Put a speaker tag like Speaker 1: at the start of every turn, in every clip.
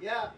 Speaker 1: Yeah.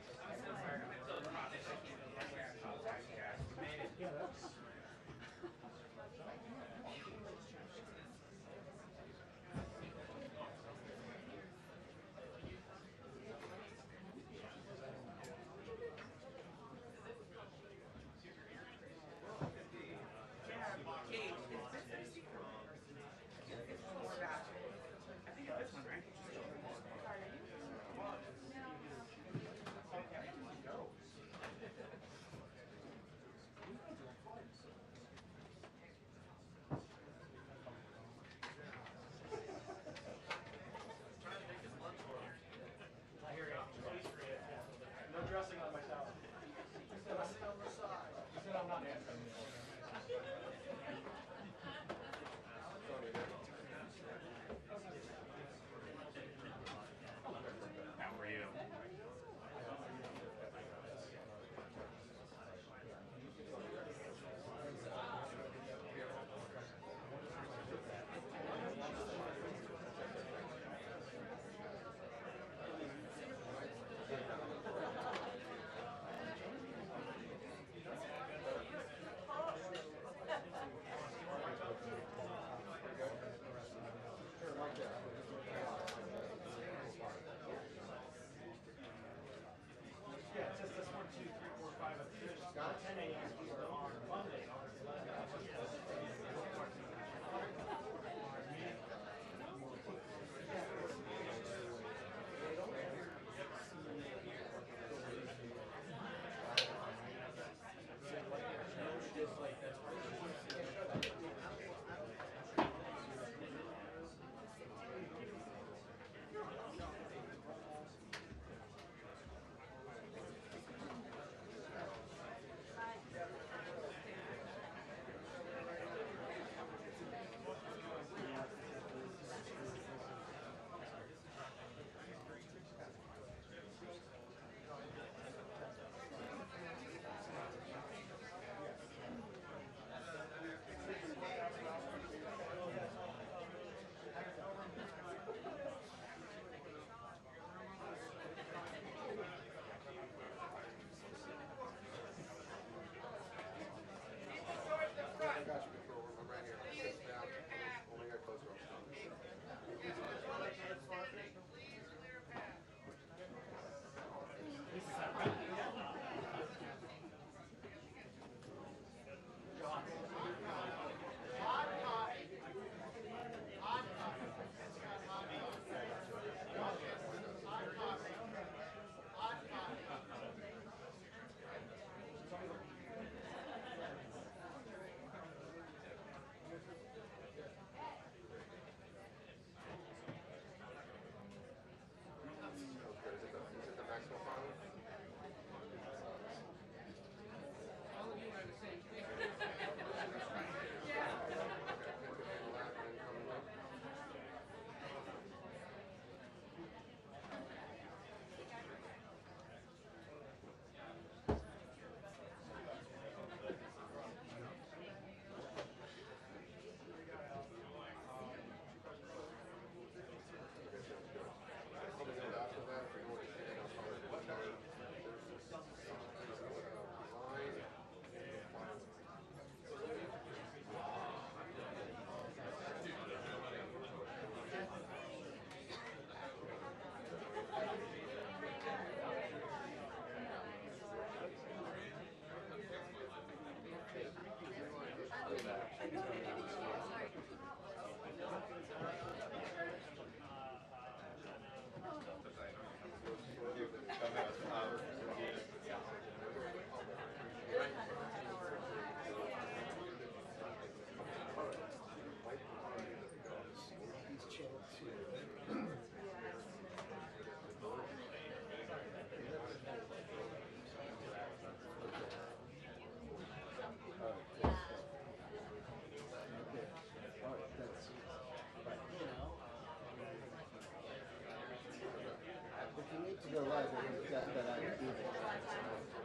Speaker 1: that I do.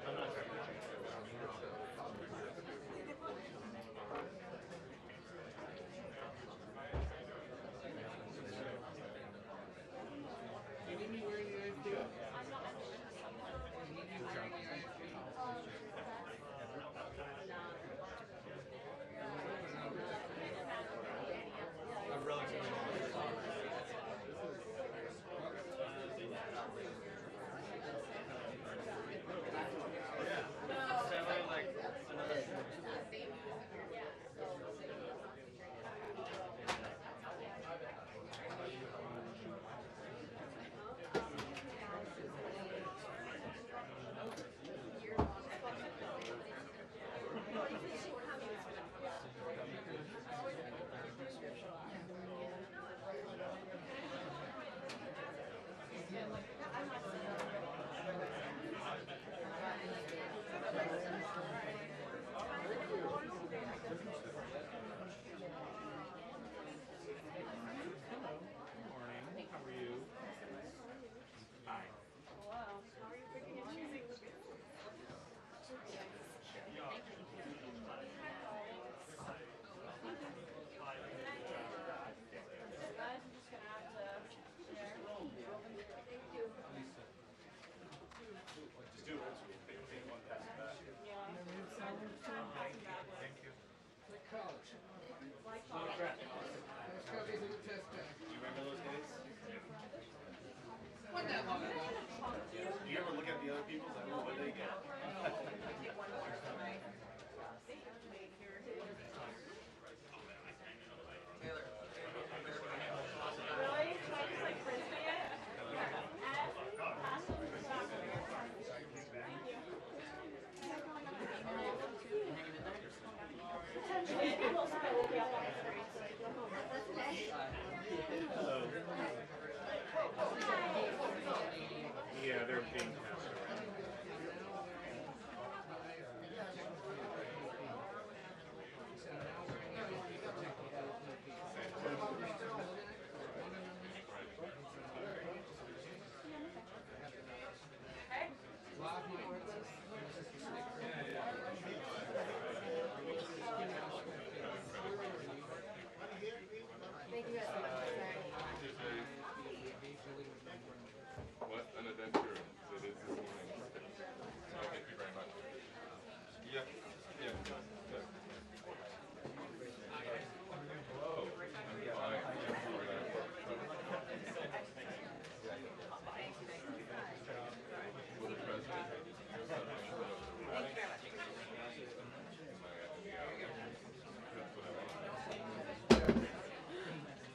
Speaker 2: I'm not sure.
Speaker 1: You need me where you guys do?
Speaker 2: I'm relatively yeah, they're being passed around.
Speaker 3: What an adventure it is this morning. So thank you very much. Yeah. Yeah. Hello. I'm fine. Will the president thank you very much.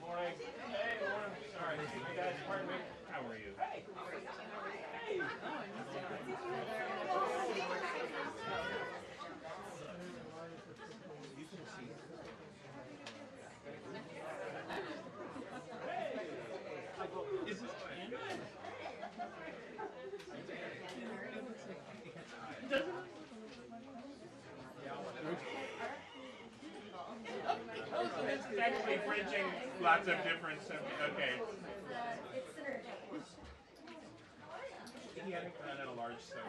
Speaker 2: Morning. Hey, morning. Sorry, you guys, pardon me. How are you? Hey. Hey. You can see. Hey. Is this Canada? Doesn't it? It's actually bridging lots of different subjects. Okay. Yeah, and then a large soda.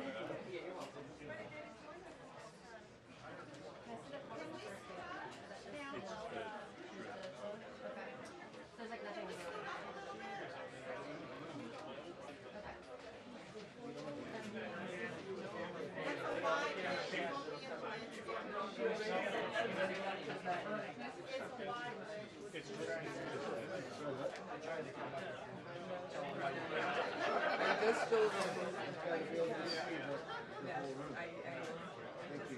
Speaker 2: It's the
Speaker 4: there's like nothing really.
Speaker 2: it's
Speaker 1: And this still gotta be able to see the whole room. Thank you.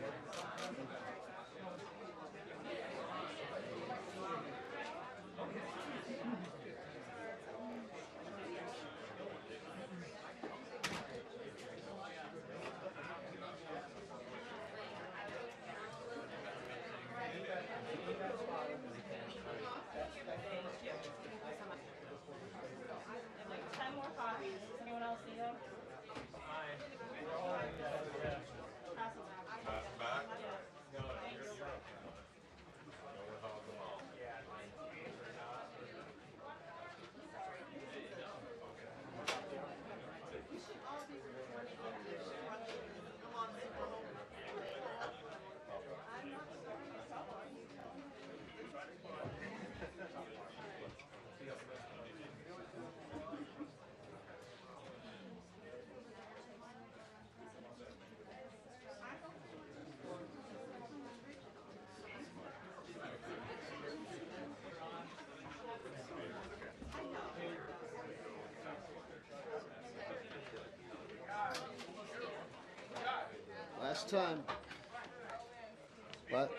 Speaker 5: Like 10 more copies. Does anyone else need them?
Speaker 2: Hi.
Speaker 5: Pass them out.
Speaker 3: Back?
Speaker 5: Yeah.
Speaker 2: No, you're okay.
Speaker 4: time. What?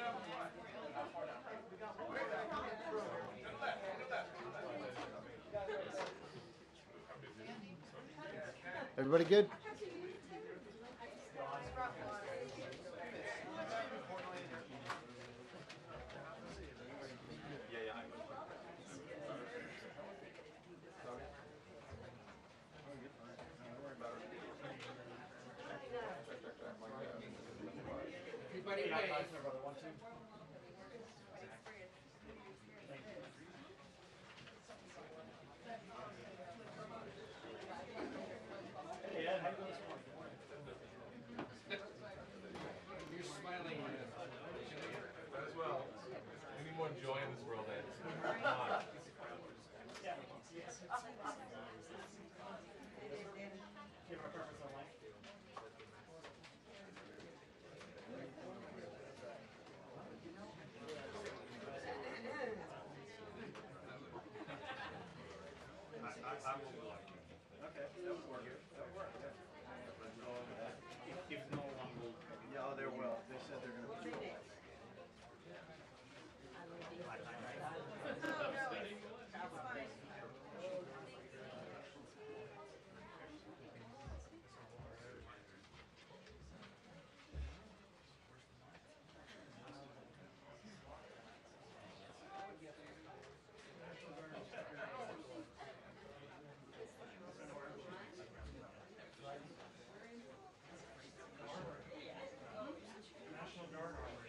Speaker 4: Everybody good?
Speaker 1: Everybody wave.
Speaker 2: Hey, Ed, how you doing this morning?
Speaker 1: You're smiling.
Speaker 3: As well. We need more joy in this world, Ed. Come on.
Speaker 2: Do you have a preference on length? I will be like. Okay, that would work. That would work. If no longer.
Speaker 6: Yeah, they will. They said they're going to.
Speaker 2: National Guard armor.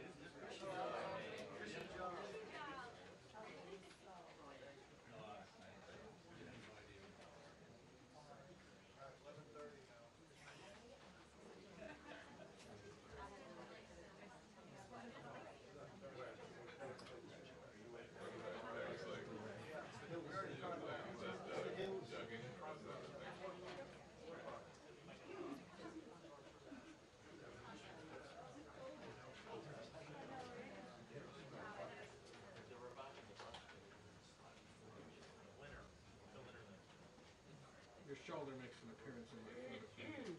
Speaker 1: Your shoulder makes an appearance in my photo.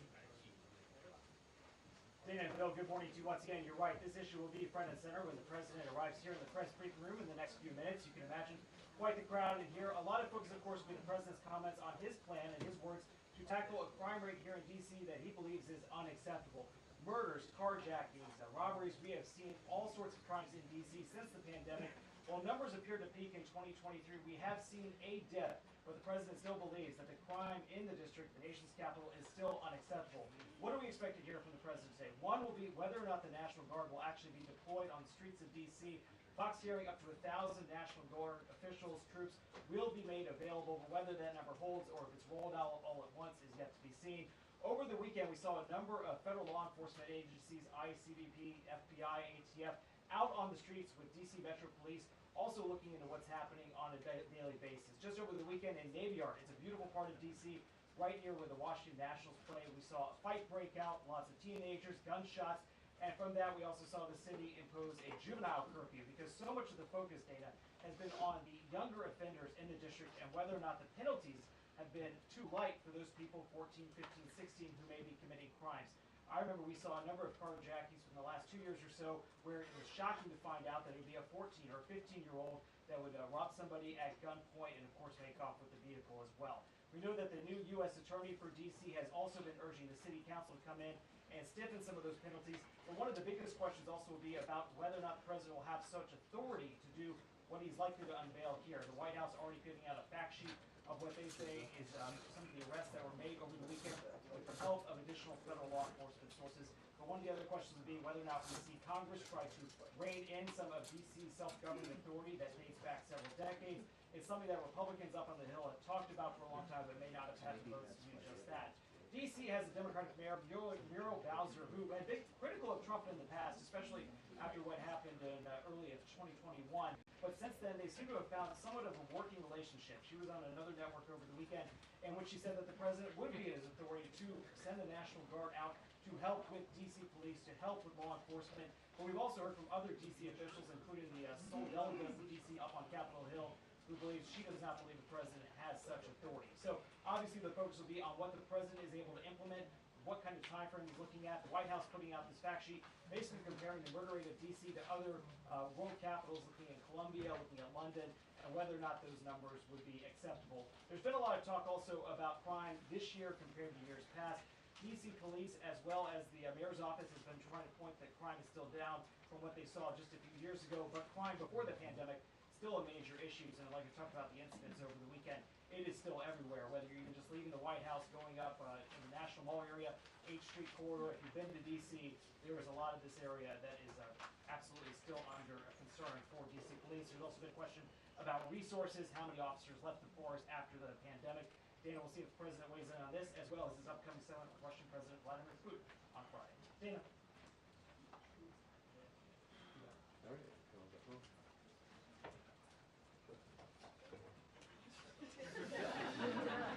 Speaker 2: Dana and Bill, good morning to you once again. You're right, this issue will be front and center when the president arrives here in the press briefing room in the next few minutes. You can imagine quite the crowd in here. A lot of focus, of course, will be the president's comments on his plan and his words to tackle a crime rate here in D.C. that he believes is unacceptable. Murders, carjackings, robberies, we have seen all sorts of crimes in D.C. since the pandemic. While numbers appear to peak in 2023, we have seen a dip, but the president still believes that the crime in the district, the nation's capital, is still unacceptable. What do we expect to hear from the president today? One will be whether or not the National Guard will actually be deployed on the streets of D.C. Fox hearing up to 1,000 National Guard officials, troops will be made available. Whether that number holds or if it's rolled out all at once is yet to be seen. Over the weekend, we saw a number of federal law enforcement agencies, ICE, CBP, FBI, ATF, out on the streets with D.C. Metro Police, also looking into what's happening on a daily basis. Just over the weekend in Navy Yard, it's a beautiful part of D.C., right near where the Washington Nationals play. We saw a fight break out, lots of teenagers, gunshots, and from that we also saw the city impose a juvenile curfew because so much of the focus, Dana, has been on the younger offenders in the district and whether or not the penalties have been too light for those people, 14, 15, 16, who may be committing crimes. I remember we saw a number of carjackings from the last 2 years or so where it was shocking to find out that it would be a 14 or 15-year-old that would rob somebody at gunpoint and, of course, make off with the vehicle as well. We know that the new U.S. Attorney for D.C. has also been urging the City Council to come in and stiffen some of those penalties. But one of the biggest questions also will be about whether or not the president will have such authority to do what he's likely to unveil here. The White House already putting out a fact sheet of what they say is some of the arrests that were made over the weekend with the help of additional federal law enforcement sources. But one of the other questions would be whether or not we see Congress try to rein in some of D.C.'s self-governing authority that dates back several decades. It's something that Republicans up on the Hill have talked about for a long time, but may not have had the votes to do just that. D.C. has a Democratic mayor, Muriel Bowser, who had been critical of Trump in the past, especially after what happened in early of 2021. But since then, they seem to have found somewhat of a working relationship. She was on another network over the weekend in which she said that the president would be in his authority to send the National Guard out to help with D.C. police, to help with law enforcement. But we've also heard from other D.C. officials, including the sole delegate of D.C. up on Capitol Hill, who believes she does not believe the president has such authority. So obviously the focus will be on what the president is able to implement, what kind of time frame he's looking at. The White House putting out this fact sheet, basically comparing the murder rate of D.C. to other world capitals, looking at Colombia, looking at London, and whether or not those numbers would be acceptable. There's been a lot of talk also about crime this year compared to years past. D.C. police, as well as the mayor's office, has been trying to point that crime is still down from what they saw just a few years ago, but crime before the pandemic, still a major issue. And I'd like to talk about the incidents over the weekend. It is still everywhere, whether you're even just leaving the White House, going up in the National Mall area, 8th Street corridor. If you've been to D.C., there is a lot of this area that is absolutely still under a concern for D.C. police. There's also been a question about resources, how many officers left the force after the pandemic. Dana, we'll see if the president weighs in on this, as well as his upcoming summit with Russian President Vladimir Putin on Friday. Dana.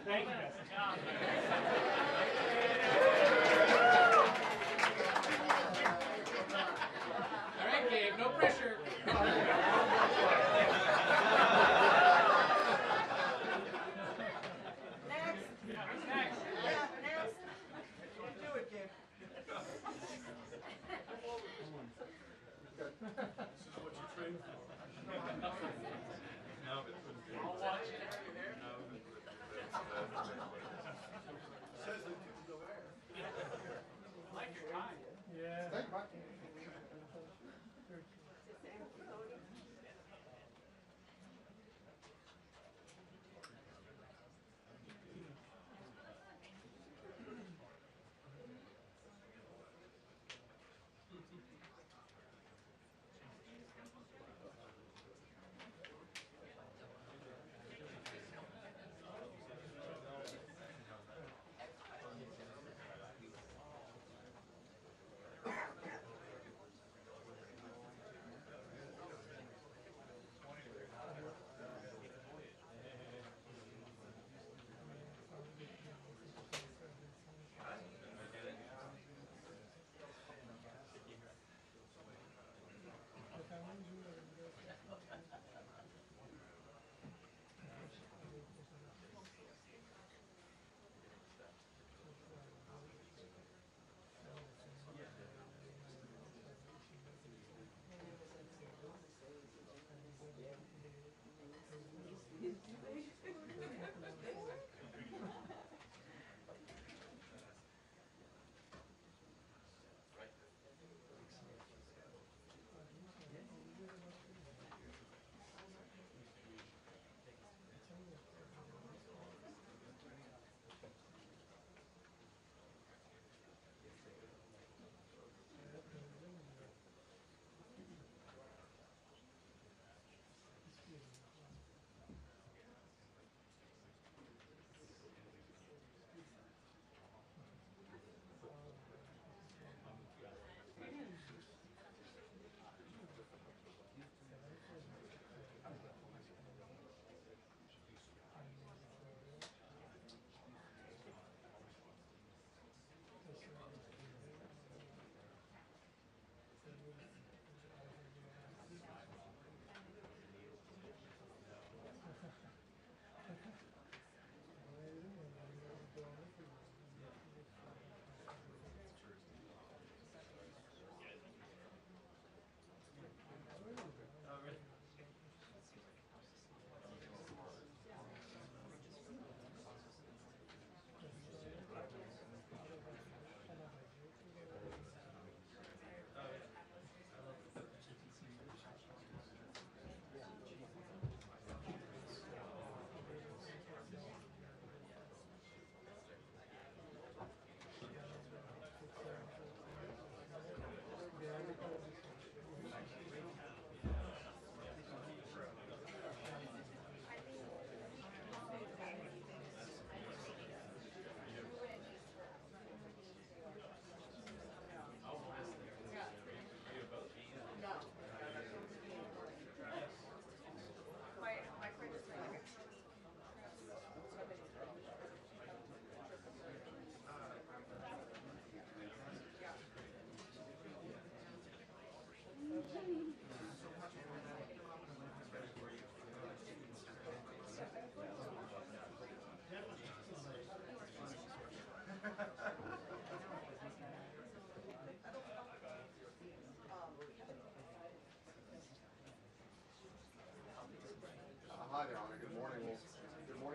Speaker 2: Thank you, guys.
Speaker 7: All right, Gabe, no pressure.
Speaker 1: Next.
Speaker 7: Next.
Speaker 1: Yeah, next. Do it, kid.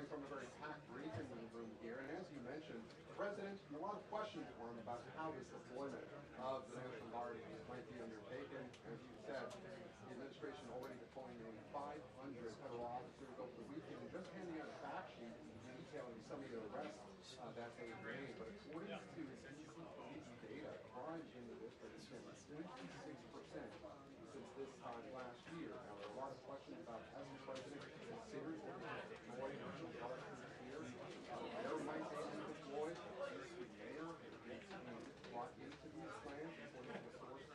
Speaker 8: from a very packed briefing room here, and as you mentioned, the President, a lot of questions for him about how this deployment of the National Guard might be undertaken. As you said, the administration already deploying nearly 500 federal officers over the weekend, and just handing out a fact sheet detailing some of the arrests that they made. But according to CCP data, crime in the district has been 26% since this time last year. Now, there are a lot of questions about has the President considered deploying National Guard troops here? Where might they be deployed? Is the mayor being brought into these plans according to a source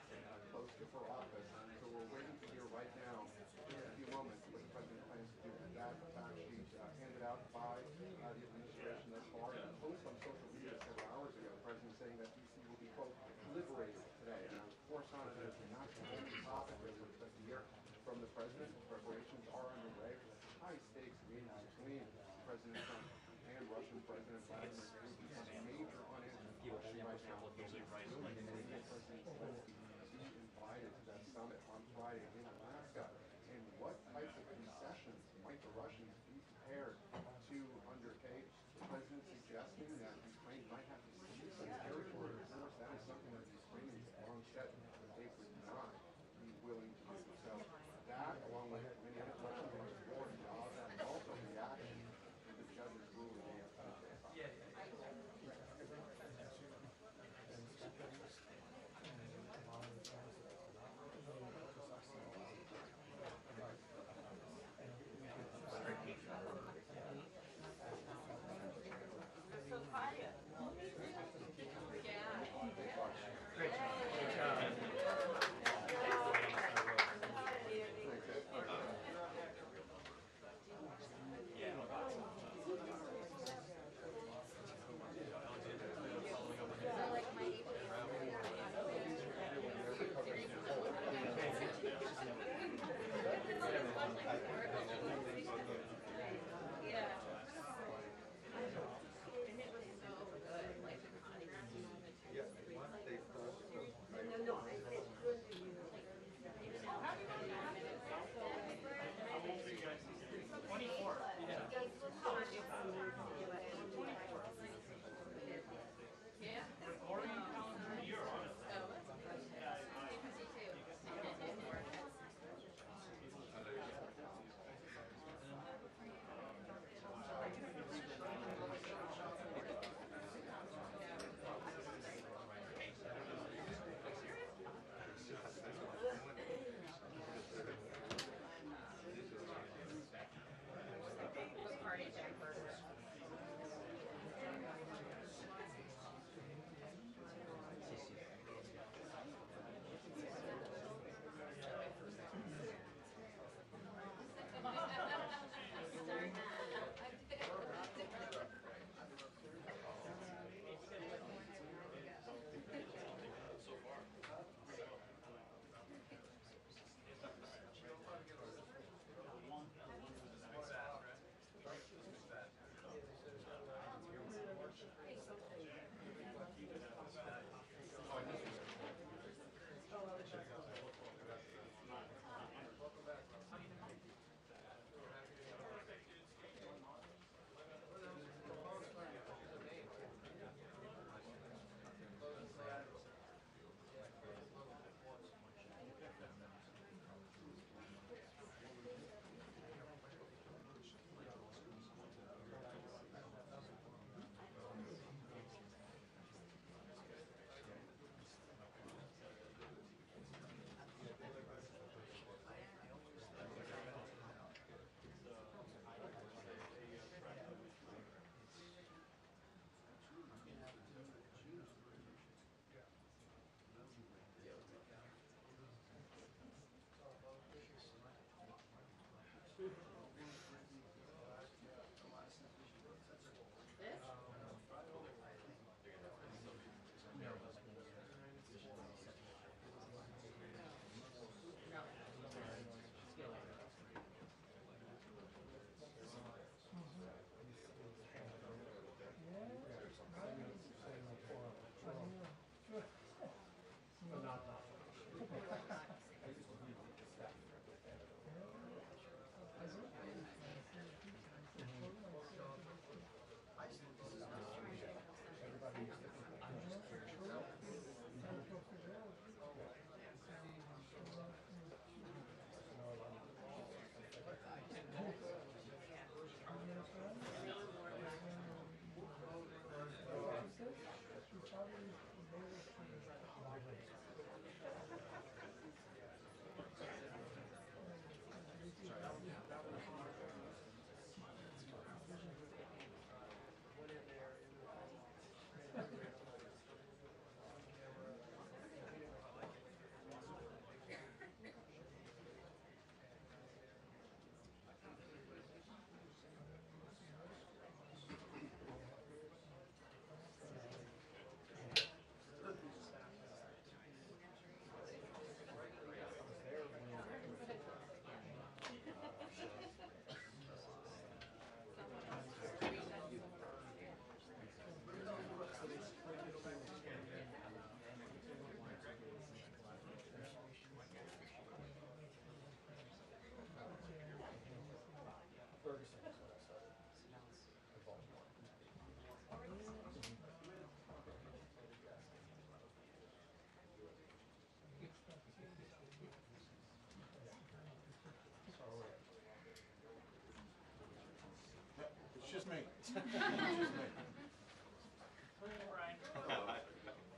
Speaker 8: close to her office? So we're waiting to hear right now, in a few moments, what the President plans to do with that fact sheet handed out by the administration thus far. And a post on social media several hours ago, the President saying that D.C. will be, quote, liberated today. Now, of course, not as not the only topic that we're expecting to hear from the President. Preparations are underway. High stakes meetings between President Trump and Russian President Vladimir Putin on a major unanswered question right now. President Zelensky be invited to that summit on Friday in Alaska, and what types of concessions might the Russians be prepared to undertake? The President suggesting that Ukraine might have to cede some territory. Of course, that is something that the Ukrainians have long said that they would not be willing to do. So that, along with many other questions about war and jobs, and also reaction to the judge's ruling yesterday.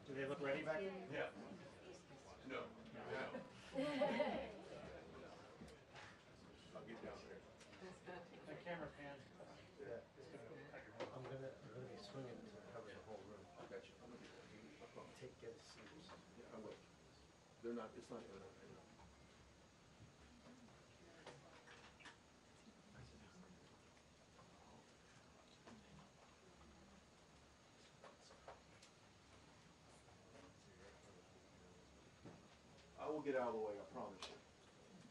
Speaker 2: Do they look ready back there?
Speaker 3: Yeah. No. I'll get down there.
Speaker 2: The camera pan.
Speaker 6: I'm gonna be swinging to cover the whole room.
Speaker 8: I got you.
Speaker 6: Get a seat.
Speaker 8: Yeah, I will. They're not, it's not, they're not. I will get out of the way, I promise you.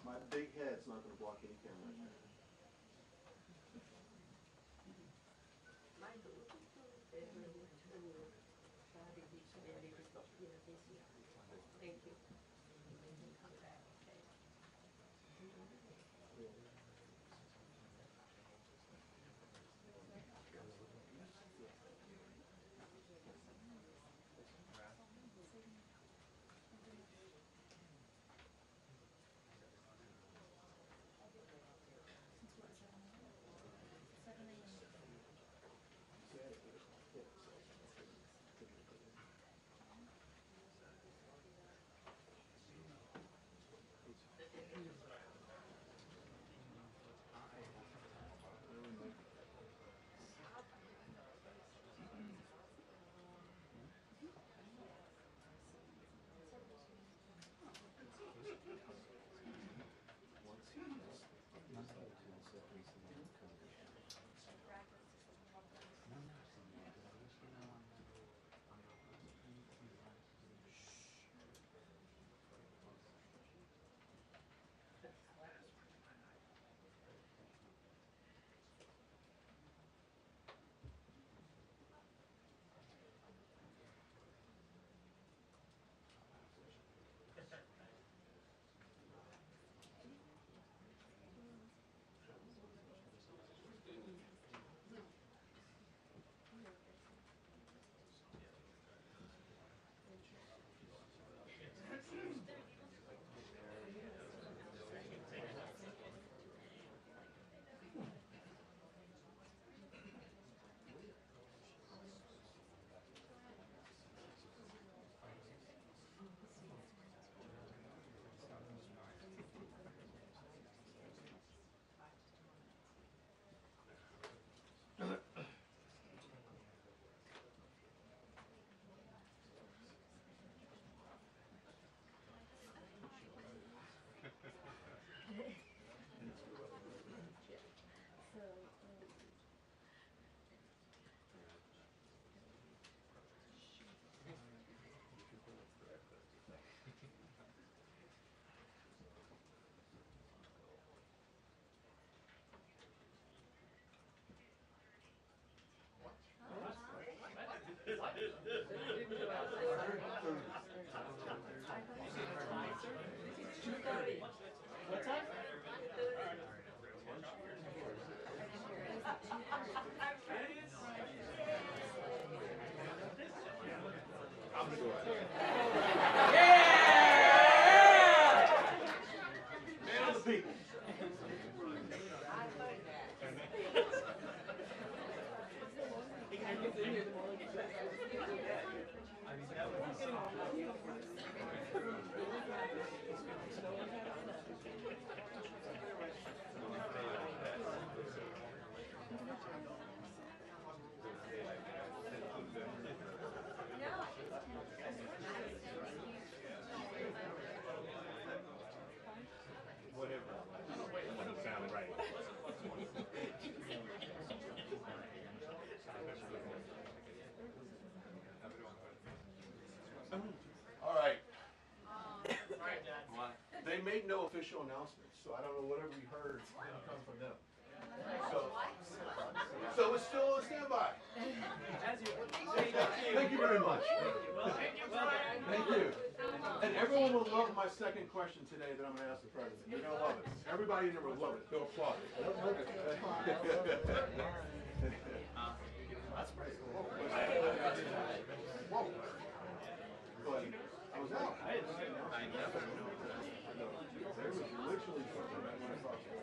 Speaker 8: My big head's not gonna block any camera right now.
Speaker 9: Thank you.
Speaker 2: What time?
Speaker 3: I'm gonna go out there.
Speaker 8: Man of the people.
Speaker 3: Whatever. That doesn't sound right.
Speaker 8: All right.
Speaker 7: All right, Dad.
Speaker 8: They made no official announcements, so I don't know whatever we heard will come from them. So it's still a standby. Thank you very much. Thank you. And everyone will love my second question today that I'm going to ask the president. They're going to love it. Everybody in there will love it. They'll applaud it. That's great. Whoa. But I was out. I never knew. There was literally something that went across the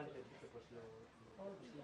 Speaker 6: antes, dice, pues lo posible,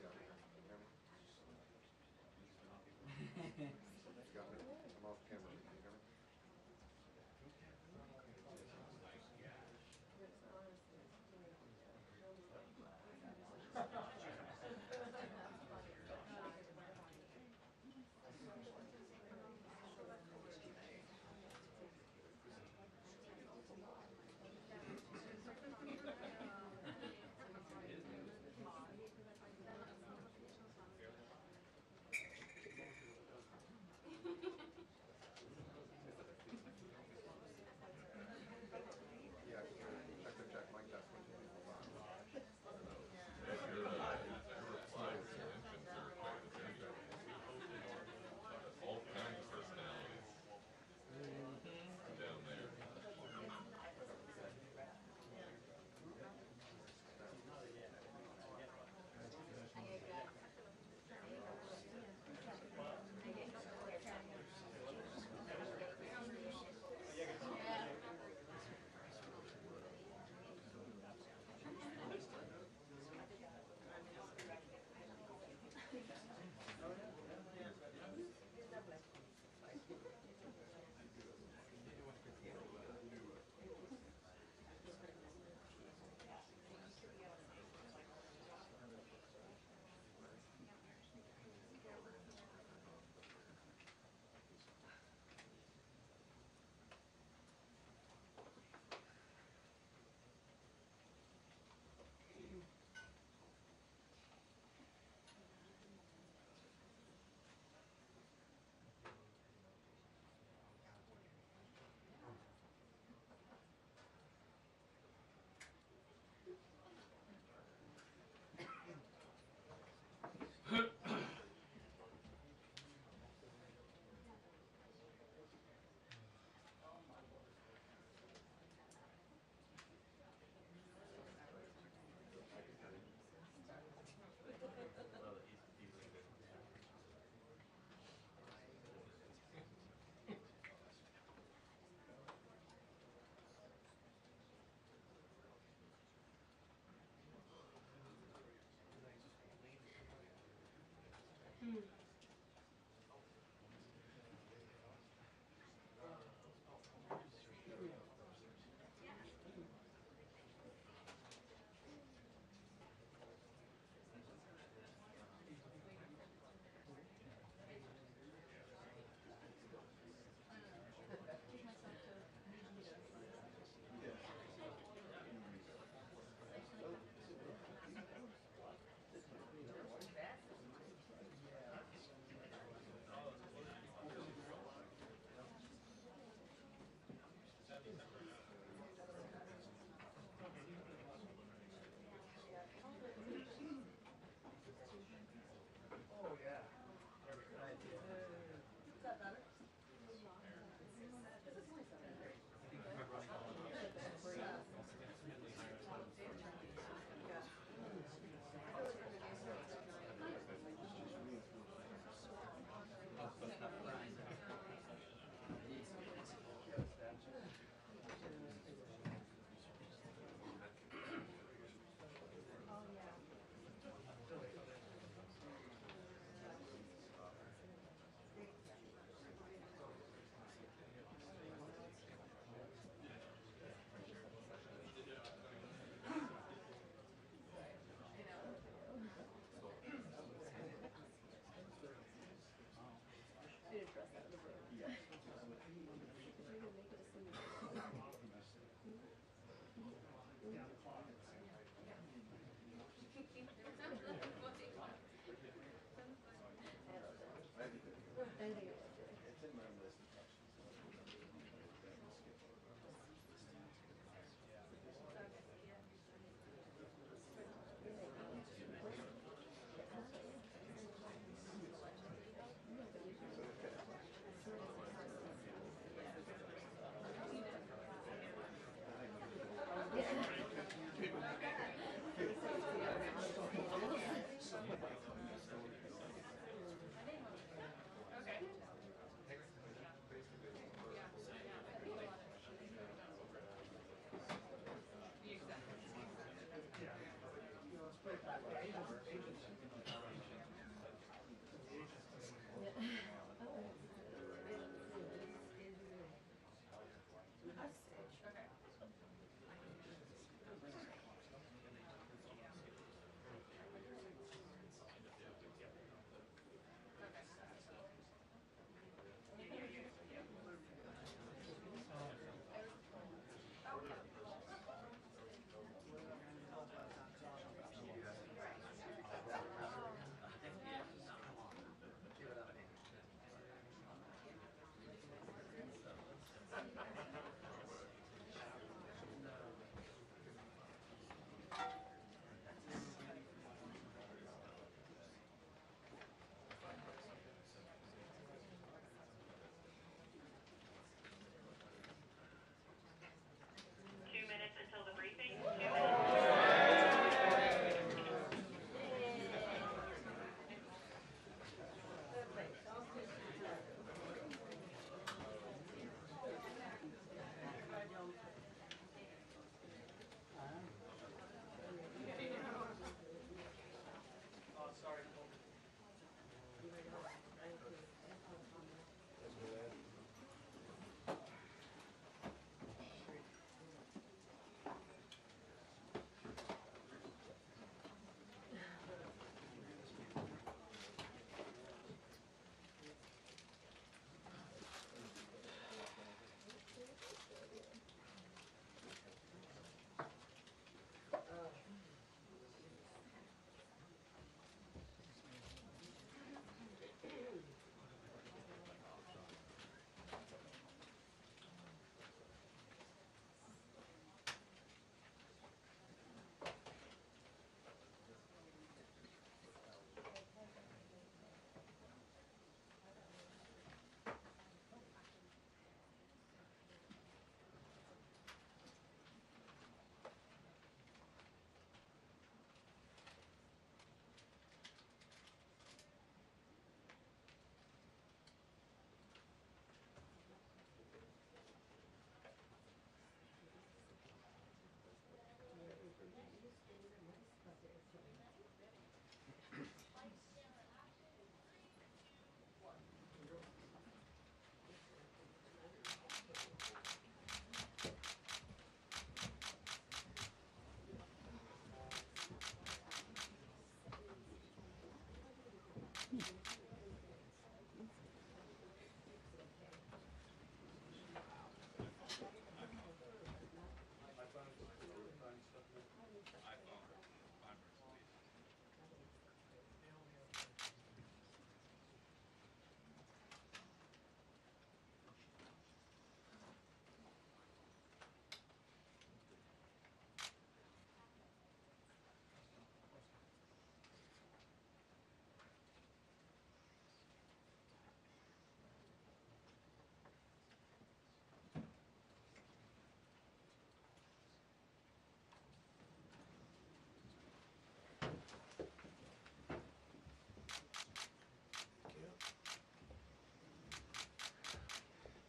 Speaker 8: Got me. I'm off camera. Can you hear me?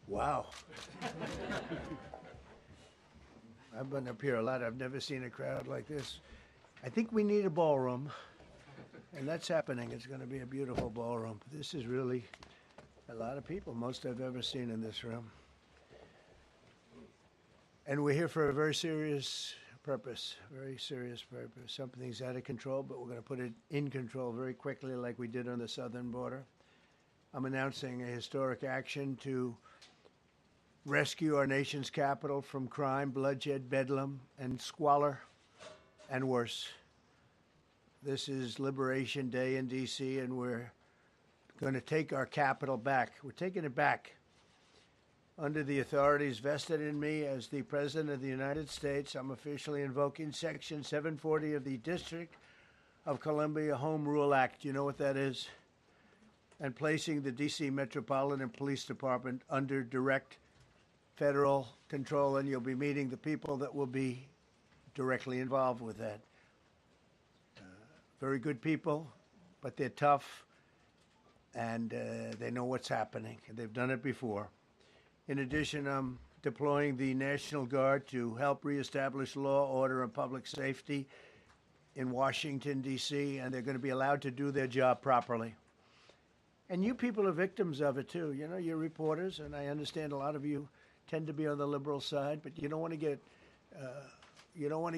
Speaker 4: Wow. I've been up here a lot. I've never seen a crowd like this. I think we need a ballroom, and that's happening. It's going to be a beautiful ballroom. This is really a lot of people, most I've ever seen in this room. And we're here for a very serious purpose, very serious purpose. Something's out of control, but we're going to put it in control very quickly like we did on the southern border. I'm announcing a historic action to rescue our nation's capital from crime, bloodshed, bedlam, and squalor, and worse. This is Liberation Day in D.C., and we're going to take our capital back. We're taking it back. Under the authorities vested in me as the President of the United States, I'm officially invoking Section 740 of the District of Columbia Home Rule Act. You know what that is? And placing the D.C. Metropolitan Police Department under direct federal control, and you'll be meeting the people that will be directly involved with that. Very good people, but they're tough, and they know what's happening. They've done it before. In addition, I'm deploying the National Guard to help reestablish law, order, and public safety in Washington, D.C., and they're going to be allowed to do their job properly. And you people are victims of it, too. You know, you're reporters, and I understand a lot of you tend to be on the liberal side, but you don't want to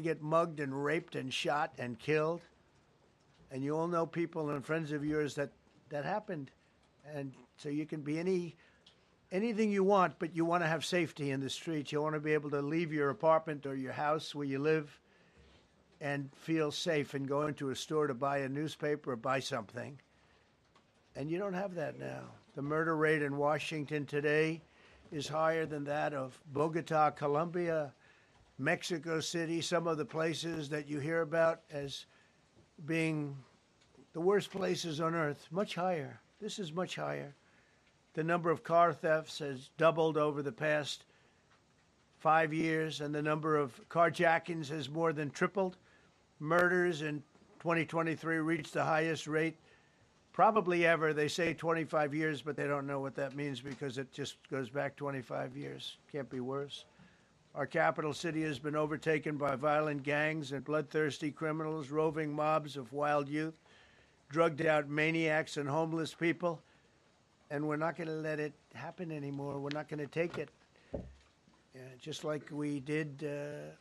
Speaker 4: get mugged and raped and shot and killed. And you all know people and friends of yours that happened. And so you can be anything you want, but you want to have safety in the streets. You want to be able to leave your apartment or your house where you live and feel safe and go into a store to buy a newspaper or buy something. And you don't have that now. The murder rate in Washington today is higher than that of Bogota, Colombia, Mexico City, some of the places that you hear about as being the worst places on earth. Much higher. This is much higher. The number of car thefts has doubled over the past 5 years, and the number of carjackings has more than tripled. Murders in 2023 reached the highest rate probably ever. They say 25 years, but they don't know what that means because it just goes back 25 years. Can't be worse. Our capital city has been overtaken by violent gangs and bloodthirsty criminals, roving mobs of wild youth, drugged-out maniacs and homeless people. And we're not going to let it happen anymore. We're not going to take it. Just like we did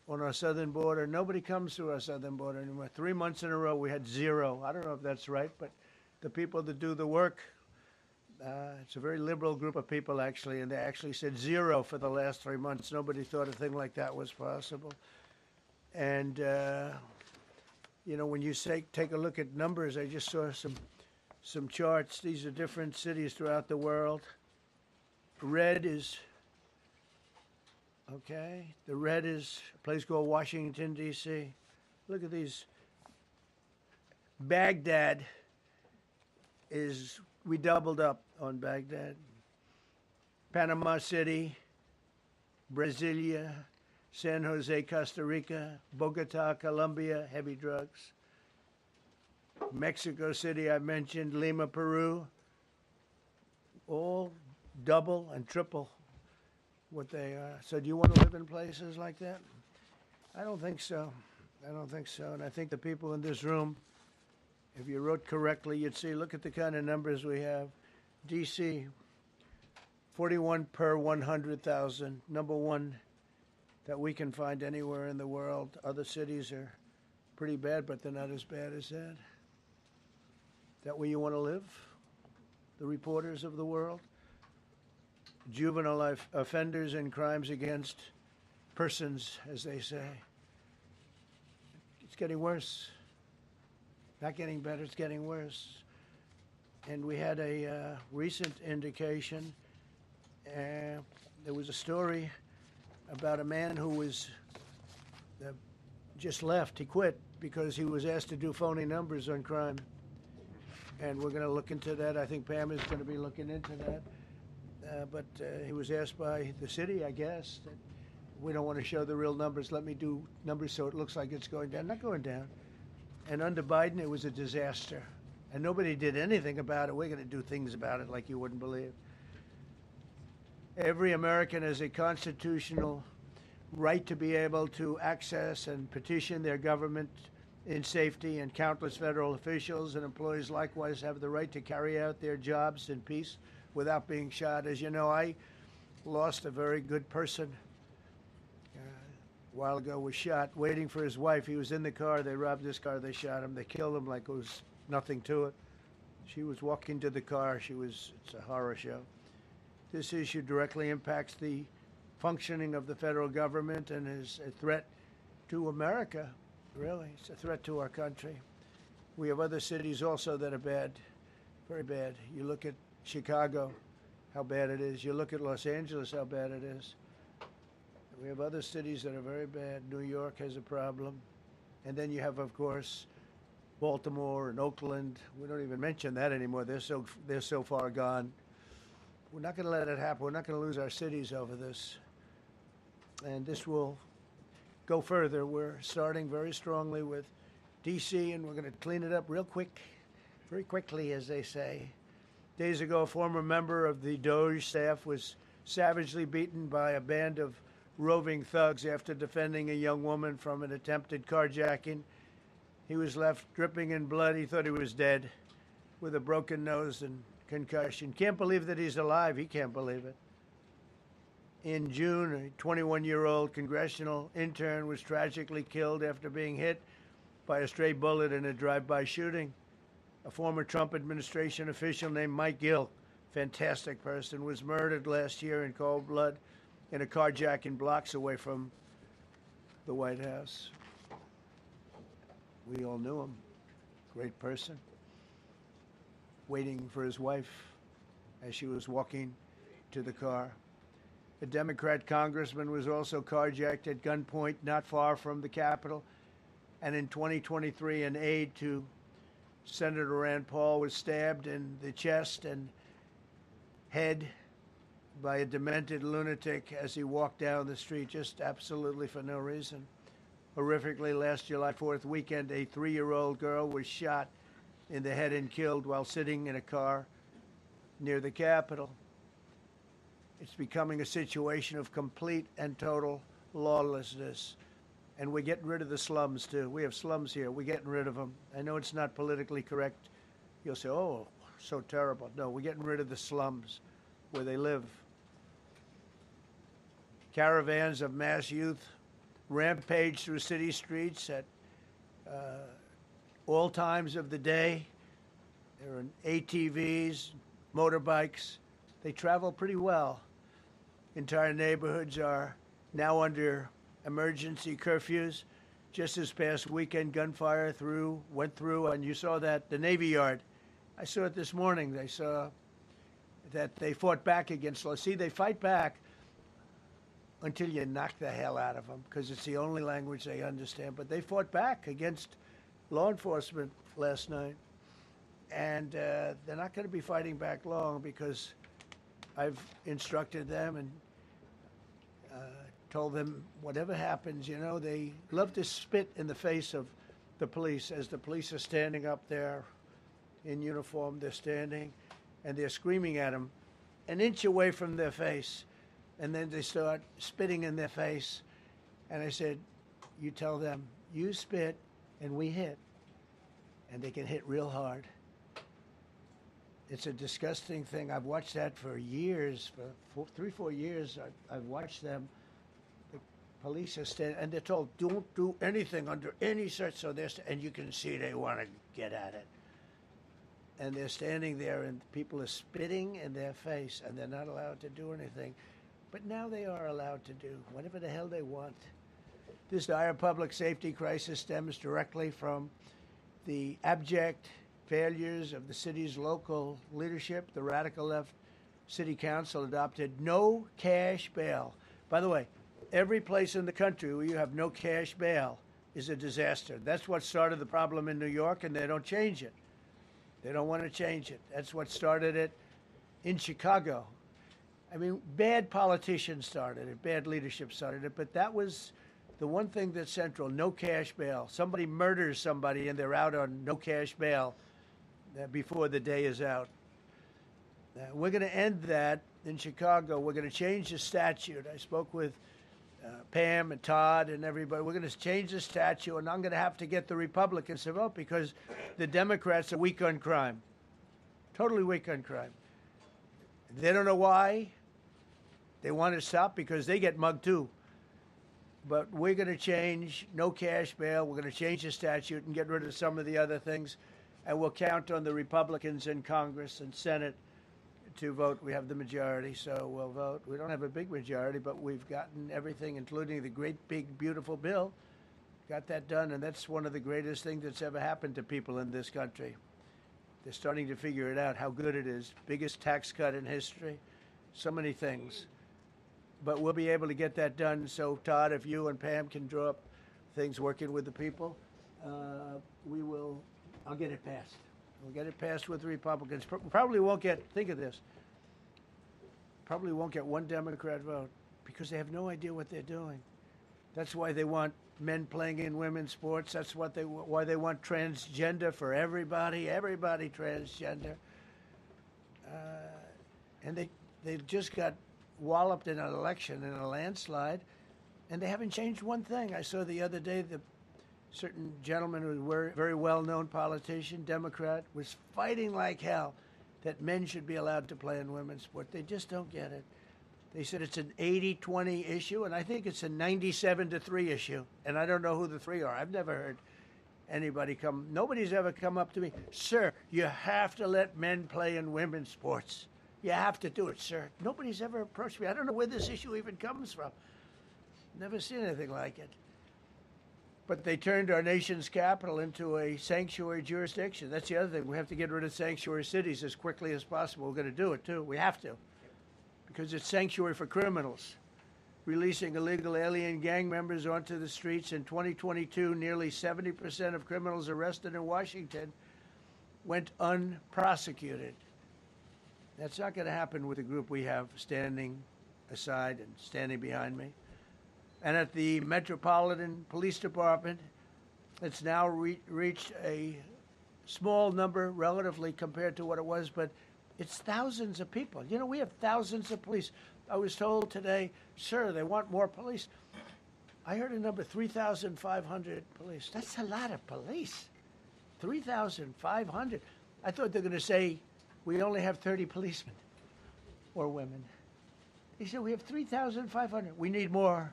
Speaker 4: on our southern border. Nobody comes through our southern border anymore. 3 months in a row, we had zero. I don't know if that's right, but the people that do the work, it's a very liberal group of people, actually, and they actually said zero for the last 3 months. Nobody thought a thing like that was possible. And, you know, when you take a look at numbers, I just saw some charts. These are different cities throughout the world. Red is, okay, the red is a place called Washington, D.C. Look at these. Baghdad we doubled up on Baghdad. Panama City, Brasilia, San Jose, Costa Rica, Bogota, Colombia, heavy drugs. Mexico City, I mentioned, Lima, Peru, all double and triple what they are. So do you want to live in places like that? I don't think so. I don't think so. And I think the people in this room, if you wrote correctly, you'd see, look at the kind of numbers we have. D.C., 41 per 100,000, number one that we can find anywhere in the world. Other cities are pretty bad, but they're not as bad as that. Is that where you want to live? The reporters of the world? Juvenile offenders and crimes against persons, as they say. It's getting worse. Not getting better, it's getting worse. And we had a recent indication. There was a story about a man who was just left. He quit because he was asked to do phony numbers on crime. And we're going to look into that. I think Pam is going to be looking into that. But he was asked by the city, I guess, that we don't want to show the real numbers. Let me do numbers so it looks like it's going down. Not going down. And under Biden, it was a disaster. And nobody did anything about it. We're going to do things about it like you wouldn't believe. Every American has a constitutional right to be able to access and petition their government in safety, and countless federal officials and employees likewise have the right to carry out their jobs in peace without being shot. As you know, I lost a very good person a while ago, was shot waiting for his wife. He was in the car. They robbed his car. They shot him. They killed him like it was nothing to it. She was walking to the car. It's a horror show. This issue directly impacts the functioning of the federal government and is a threat to America, really. It's a threat to our country. We have other cities also that are bad, very bad. You look at Chicago, how bad it is. You look at Los Angeles, how bad it is. We have other cities that are very bad. New York has a problem. And then you have, of course, Baltimore and Oakland. We don't even mention that anymore. They're so far gone. We're not going to let it happen. We're not going to lose our cities over this. And this will go further. We're starting very strongly with D.C., and we're going to clean it up real quick, very quickly, as they say. Days ago, a former member of the DOJ staff was savagely beaten by a band of roving thugs after defending a young woman from an attempted carjacking. He was left dripping in blood. He thought he was dead, with a broken nose and concussion. Can't believe that he's alive. He can't believe it. In June, a 21-year-old congressional intern was tragically killed after being hit by a stray bullet in a drive-by shooting. A former Trump administration official named Mike Gill, fantastic person, was murdered last year in cold blood in a carjacking blocks away from the White House. We all knew him. Great person. Waiting for his wife as she was walking to the car. A Democrat congressman was also carjacked at gunpoint not far from the Capitol. And in 2023, an aide to Senator Rand Paul was stabbed in the chest and head by a demented lunatic as he walked down the street, just absolutely for no reason. Horrifically, last July 4th weekend, a 3-year-old girl was shot in the head and killed while sitting in a car near the Capitol. It's becoming a situation of complete and total lawlessness. And we're getting rid of the slums, too. We have slums here. We're getting rid of them. I know it's not politically correct. You'll say, oh, so terrible. No, we're getting rid of the slums where they live. Caravans of mass youth rampage through city streets at all times of the day. There are ATVs, motorbikes. They travel pretty well. Entire neighborhoods are now under emergency curfews. Just this past weekend, gunfire went through, and you saw that, the Navy Yard. I saw it this morning. They saw that they fought back against law. See, they fight back until you knock the hell out of them, because it's the only language they understand. But they fought back against law enforcement last night. And they're not going to be fighting back long, because I've instructed them and told them whatever happens, you know, they love to spit in the face of the police. As the police are standing up there in uniform, they're standing and they're screaming at them an inch away from their face. And then they start spitting in their face. And I said, you tell them, you spit and we hit. And they can hit real hard. It's a disgusting thing. I've watched that for years, for 3-4 years. I've watched them. The police are standing, and they're told, don't do anything under any search. So and you can see they want to get at it. And they're standing there, and people are spitting in their face, and they're not allowed to do anything. But now they are allowed to do whatever the hell they want. This dire public safety crisis stems directly from the abject failures of the city's local leadership. The radical left city council adopted no cash bail. By the way, every place in the country where you have no cash bail is a disaster. That's what started the problem in New York, and they don't change it. They don't want to change it. That's what started it in Chicago. I mean, bad politicians started it, bad leadership started it, but that was the one thing that's central, no cash bail. Somebody murders somebody and they're out on no cash bail before the day is out. We're going to end that in Chicago, we're going to change the statute. I spoke with Pam and Todd and everybody. We're going to change the statute, and I'm going to have to get the Republicans to vote because the Democrats are weak on crime, totally weak on crime. They don't know why. They want to stop because they get mugged too. But we're going to change no cash bail. We're going to change the statute and get rid of some of the other things. And we'll count on the Republicans in Congress and Senate to vote. We have the majority, so we'll vote. We don't have a big majority, but we've gotten everything, including the great, big, beautiful bill. Got that done, and that's one of the greatest things that's ever happened to people in this country. They're starting to figure it out, how good it is. Biggest tax cut in history. So many things. But we'll be able to get that done. So, Todd, if you and Pam can draw up things working with the people, I'll get it passed. We'll get it passed with the Republicans. Probably won't get, think of this, probably won't get one Democrat vote because they have no idea what they're doing. That's why they want men playing in women's sports. That's why they want transgender for everybody transgender. And they just got walloped in an election, in a landslide, and they haven't changed one thing. I saw the other day the certain gentleman who was a very well-known politician, Democrat, was fighting like hell that men should be allowed to play in women's sport. They just don't get it. They said it's an 80-20 issue, and I think it's a 97-3 issue. And I don't know who the three are. I've never heard anybody nobody's ever come up to me, sir, you have to let men play in women's sports. You have to do it, sir. Nobody's ever approached me. I don't know where this issue even comes from. Never seen anything like it. But they turned our nation's capital into a sanctuary jurisdiction. That's the other thing. We have to get rid of sanctuary cities as quickly as possible. We're going to do it, too. We have to. Because it's sanctuary for criminals. Releasing illegal alien gang members onto the streets. In 2022, nearly 70% of criminals arrested in Washington went unprosecuted. That's not going to happen with the group we have standing aside and standing behind me. And at the Metropolitan Police Department, it's now reached a small number relatively compared to what it was, but it's thousands of people. You know, we have thousands of police. I was told today, sir, they want more police. I heard a number, 3,500 police. That's a lot of police. 3,500. I thought they were going to say, we only have 30 policemen or women. He said, we have 3,500. We need more.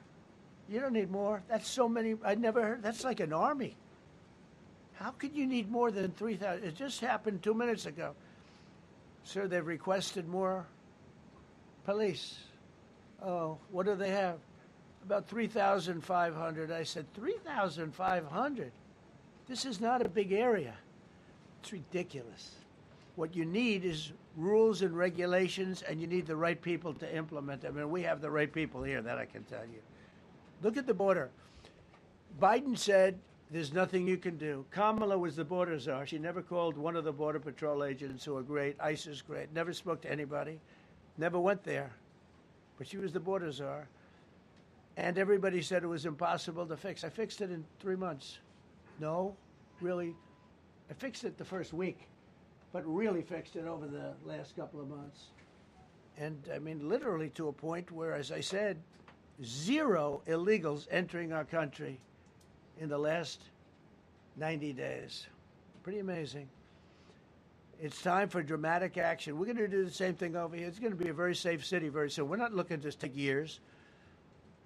Speaker 4: You don't need more. That's so many. I never heard. That's like an army. How could you need more than 3,000? It just happened 2 minutes ago. Sir, they've requested more police. Oh, what do they have? About 3,500. I said, 3,500? This is not a big area. It's ridiculous. What you need is rules and regulations, and you need the right people to implement them. And we have the right people here, that I can tell you. Look at the border. Biden said there's nothing you can do. Kamala was the border czar. She never called one of the Border Patrol agents who are great. ICE is great. Never spoke to anybody. Never went there. But she was the border czar. And everybody said it was impossible to fix. I fixed it in 3 months. No, really. I fixed it the first week, but really fixed it over the last couple of months. And, I mean, literally to a point where, as I said, 0 illegals entering our country in the last 90 days. Pretty amazing. It's time for dramatic action. We're going to do the same thing over here. It's going to be a very safe city very soon. We're not looking to take years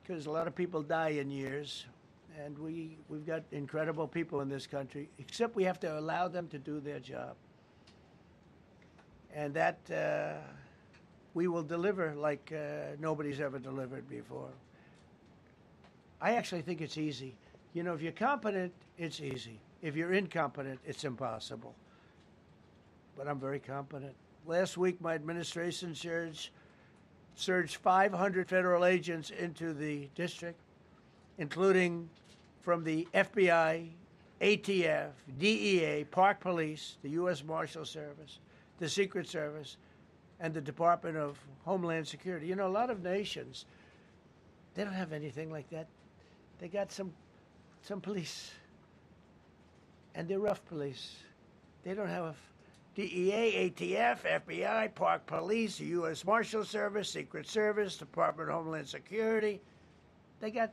Speaker 4: because a lot of people die in years. And we've got incredible people in this country, except we have to allow them to do their job. And that we will deliver like nobody's ever delivered before. I actually think it's easy. You know, if you're competent, it's easy. If you're incompetent, it's impossible. But I'm very competent. Last week, my administration surged 500 federal agents into the district, including from the FBI, ATF, DEA, Park Police, the U.S. Marshal Service, the Secret Service, and the Department of Homeland Security. You know, a lot of nations, they don't have anything like that. They got some police, and they're rough police. They don't have DEA, ATF, FBI, Park Police, U.S. Marshal Service, Secret Service, Department of Homeland Security. They got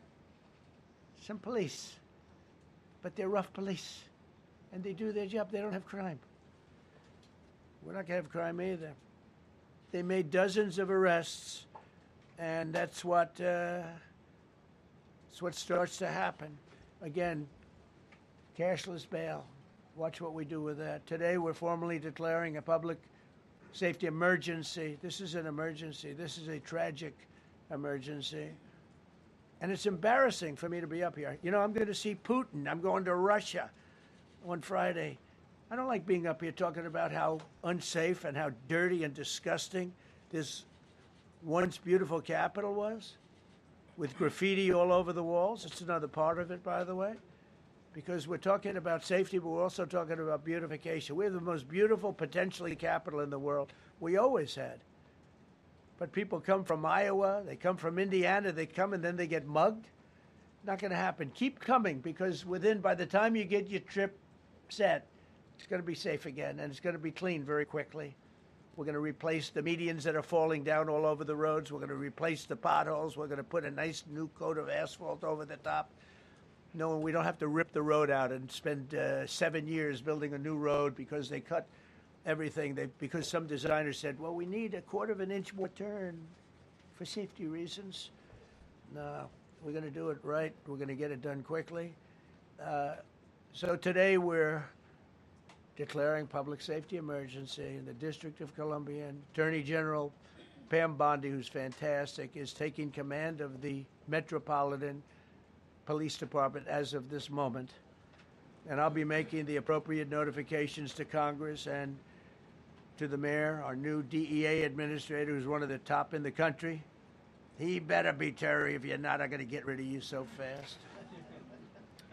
Speaker 4: some police, but they're rough police, and they do their job. They don't have crime. We're not going to have crime either. They made dozens of arrests, and that's what starts to happen. Again, cashless bail. Watch what we do with that. Today, we're formally declaring a public safety emergency. This is an emergency. This is a tragic emergency. And it's embarrassing for me to be up here. You know, I'm going to see Putin. I'm going to Russia on Friday. I don't like being up here talking about how unsafe and how dirty and disgusting this once beautiful capital was, with graffiti all over the walls. It's another part of it, by the way, because we're talking about safety, but we're also talking about beautification. We have the most beautiful, potentially, capital in the world. We always had. But people come from Iowa, they come from Indiana, they come and then they get mugged. Not going to happen. Keep coming, because by the time you get your trip set, it's going to be safe again, and it's going to be clean very quickly. We're going to replace the medians that are falling down all over the roads. We're going to replace the potholes. We're going to put a nice new coat of asphalt over the top. No, we don't have to rip the road out and spend 7 years building a new road because they cut everything. Because some designer said, well, we need a 1/4 of an inch more turn for safety reasons. No, we're going to do it right. We're going to get it done quickly. So today we're declaring public safety emergency in the District of Columbia. And Attorney General Pam Bondi, who's fantastic, is taking command of the Metropolitan Police Department as of this moment. And I'll be making the appropriate notifications to Congress and to the mayor, our new DEA administrator, who's one of the top in the country. He better be Terry. If you're not, I'm going to get rid of you so fast.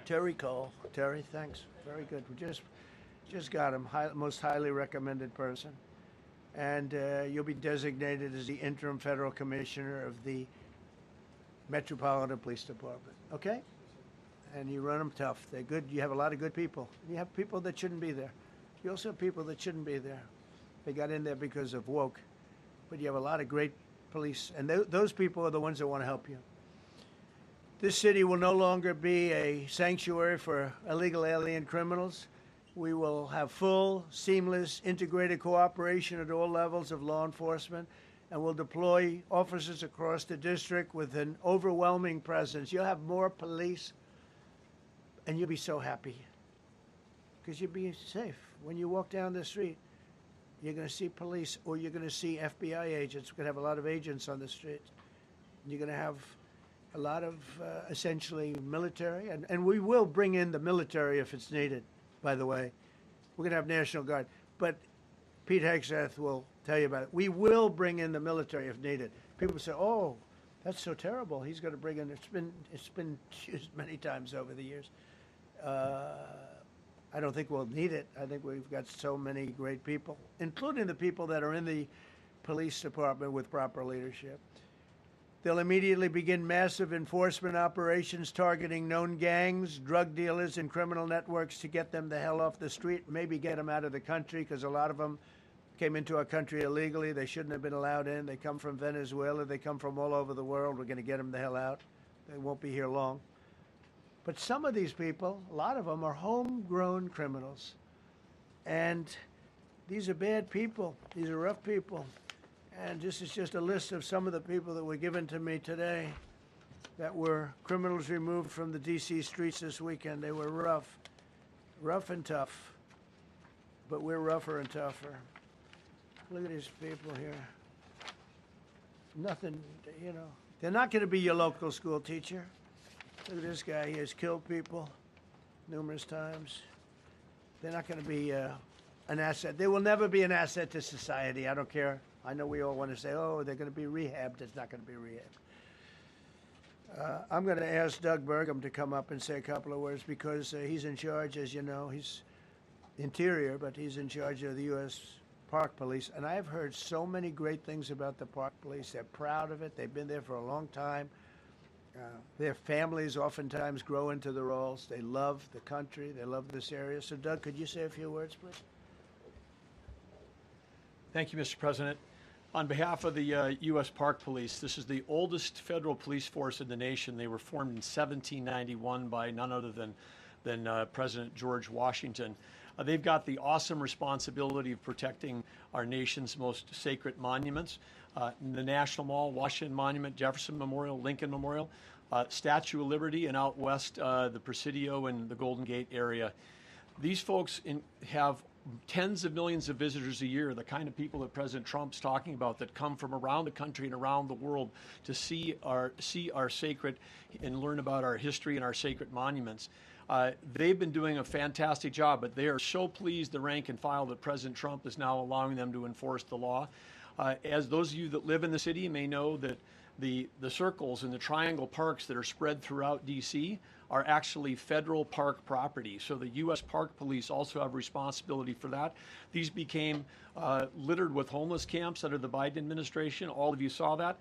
Speaker 4: Terry Cole. Terry, thanks. Very good. We just got him. Most highly recommended person. And you'll be designated as the interim federal commissioner of the Metropolitan Police Department. Okay? And you run them tough. They're good. You have a lot of good people. You have people that shouldn't be there. You also have people that shouldn't be there. They got in there because of woke. But you have a lot of great police. And those people are the ones that want to help you. This city will no longer be a sanctuary for illegal alien criminals. We will have full, seamless, integrated cooperation at all levels of law enforcement, and we'll deploy officers across the district with an overwhelming presence. You'll have more police, and you'll be so happy because you'll be safe. When you walk down the street, you're going to see police, or you're going to see FBI agents. We're going to have a lot of agents on the street. You're going to have a lot of essentially military, and we will bring in the military if it's needed. By the way, we're going to have National Guard, but Pete Hegseth will tell you about it. We will bring in the military if needed. People say, "Oh, that's so terrible. He's going to bring in." It's been used many times over the years. I don't think we'll need it. I think we've got so many great people, including the people that are in the police department with proper leadership. They'll immediately begin massive enforcement operations targeting known gangs, drug dealers, and criminal networks to get them the hell off the street, maybe get them out of the country, because a lot of them came into our country illegally. They shouldn't have been allowed in. They come from Venezuela. They come from all over the world. We're going to get them the hell out. They won't be here long. But some of these people, a lot of them, are homegrown criminals. And these are bad people. These are rough people. And this is just a list of some of the people that were given to me today that were criminals removed from the D.C. streets this weekend. They were rough and tough. But we're rougher and tougher. Look at these people here. Nothing, you know. They're not going to be your local school teacher. Look at this guy. He has killed people numerous times. They're not going to be an asset. They will never be an asset to society. I don't care. I know we all want to say, oh, they're going to be rehabbed. It's not going to be rehabbed. I'm going to ask Doug Burgum to come up and say a couple of words because he's in charge, as you know. He's Interior, but he's in charge of the U.S. Park Police. And I've heard so many great things about the Park Police. They're proud of it. They've been there for a long time. Their families oftentimes grow into the roles. They love the country. They love this area. So, Doug, could you say a few words, please?
Speaker 10: Thank you, Mr. President. On behalf of the U.S. Park Police, this is the oldest federal police force in the nation. They were formed in 1791 by none other than President George Washington. They've got the awesome responsibility of protecting our nation's most sacred monuments. The National Mall, Washington Monument, Jefferson Memorial, Lincoln Memorial, Statue of Liberty, and out west, the Presidio and the Golden Gate area. These folks have tens of millions of visitors a year, the kind of people that President Trump's talking about that come from around the country and around the world to see our sacred and learn about our history and our sacred monuments. They've been doing a fantastic job, but they are so pleased, the rank and file, that President Trump is now allowing them to enforce the law. As those of you that live in the city may know, that the circles and the triangle parks that are spread throughout D.C. are actually federal park property. So the U.S. Park Police also have responsibility for that. These became littered with homeless camps under the Biden administration. All of you saw that.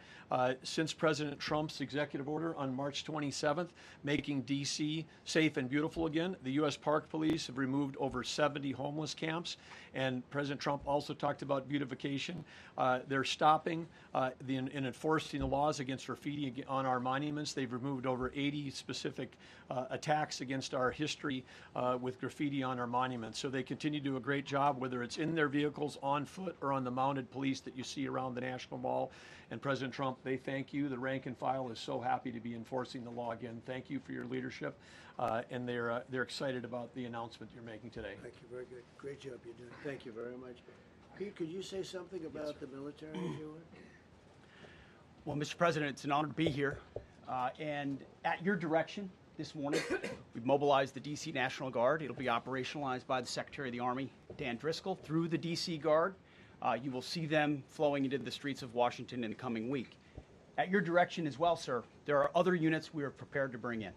Speaker 10: Since President Trump's executive order on March 27th, making D.C. safe and beautiful again, the U.S. Park Police have removed over 70 homeless camps. And President Trump also talked about beautification. They're stopping and enforcing the laws against graffiti on our monuments. They've removed over 80 specific attacks against our history with graffiti on our monuments. So they continue to do a great job, whether it's in their vehicles, on foot, or on the mounted police that you see around the National Mall. And President Trump, they thank you. The rank and file is so happy to be enforcing the law again. Thank you for your leadership, and they're excited about the announcement you're making today.
Speaker 4: Thank you. Very good. Great job you're doing. Thank you very much. Pete, could you say something about the military, if you would?
Speaker 11: Well, Mr. President, it's an honor to be here. And at your direction this morning, we've mobilized the D.C. National Guard. It'll be operationalized by the Secretary of the Army, Dan Driscoll, through the D.C. Guard. You will see them flowing into the streets of Washington in the coming week. At your direction as well, sir, there are other units we are prepared to bring in.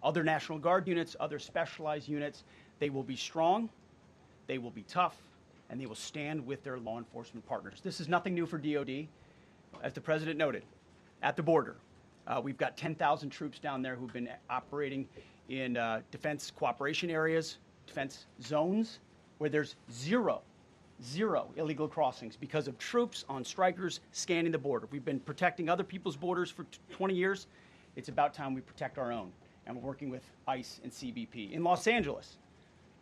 Speaker 11: Other National Guard units, other specialized units. They will be strong, they will be tough, and they will stand with their law enforcement partners. This is nothing new for DOD. As the President noted, at the border, we've got 10,000 troops down there who've been operating in defense cooperation areas, defense zones, where there's zero illegal crossings because of troops on strikers scanning the border. We've been protecting other people's borders for 20 years. It's about time we protect our own, and we're working with ICE and CBP. In Los Angeles,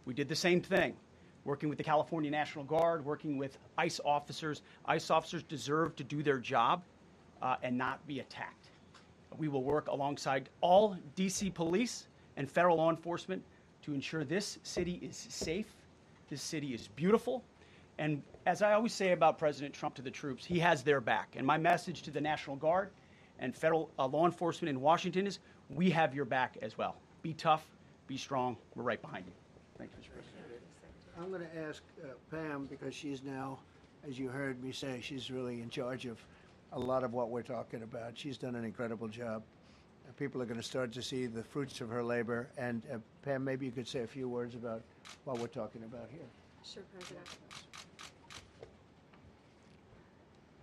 Speaker 11: we did the same thing, working with the California National Guard, working with ICE officers. ICE officers deserve to do their job and not be attacked. We will work alongside all D.C. police and federal law enforcement to ensure this city is safe, this city is beautiful, and as I always say about President Trump to the troops, he has their back. And my message to the National Guard and federal law enforcement in Washington is, we have your back as well. Be tough, be strong, we're right behind you. Thank you, Mr. President.
Speaker 4: I'm going to ask Pam, because she's now, as you heard me say, she's really in charge of a lot of what we're talking about. She's done an incredible job. People are going to start to see the fruits of her labor. And Pam, maybe you could say a few words about what we're talking about here.
Speaker 9: Sure, President.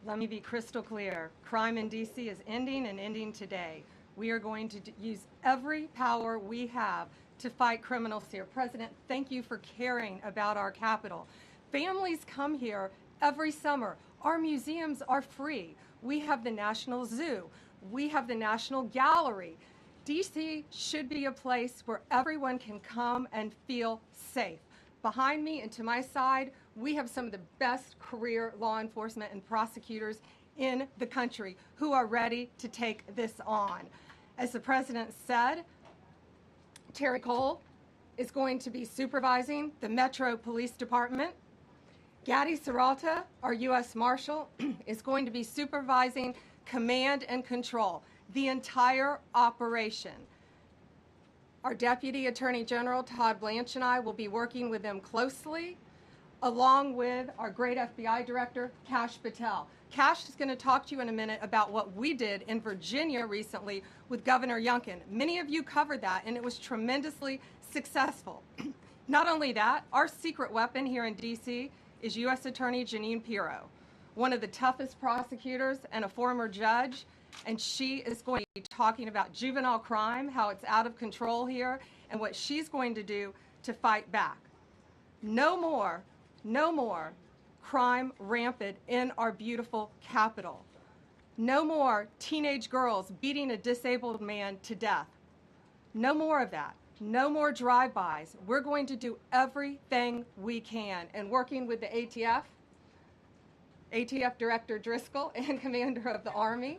Speaker 5: Let me be crystal clear. Crime in D.C. is ending and ending today. We are going to use every power we have to fight criminals here. President, thank you for caring about our capital. Families come here every summer. Our museums are free. We have the National Zoo. We have the National Gallery. D.C. should be a place where everyone can come and feel safe. Behind me and to my side, we have some of the best career law enforcement and prosecutors in the country who are ready to take this on. As the President said, Terry Cole is going to be supervising the Metro Police Department. Gaddy Serralta, our U.S. Marshal, is going to be supervising command and control, the entire operation. Our Deputy Attorney General, Todd Blanche, and I will be working with them closely, along with our great FBI Director, Kash Patel. Kash is going to talk to you in a minute about what we did in Virginia recently with Governor Youngkin. Many of you covered that, and it was tremendously successful. Not only that, our secret weapon here in D.C. is U.S. Attorney Jeanine Pirro, one of the toughest prosecutors and a former judge, and she is going to be talking about juvenile crime, how it's out of control here, and what she's going to do to fight back. No more crime rampant in our beautiful capital. No more teenage girls beating a disabled man to death. No more of that. No more drive-bys. We're going to do everything we can. And working with the ATF Director Driscoll and Commander of the Army,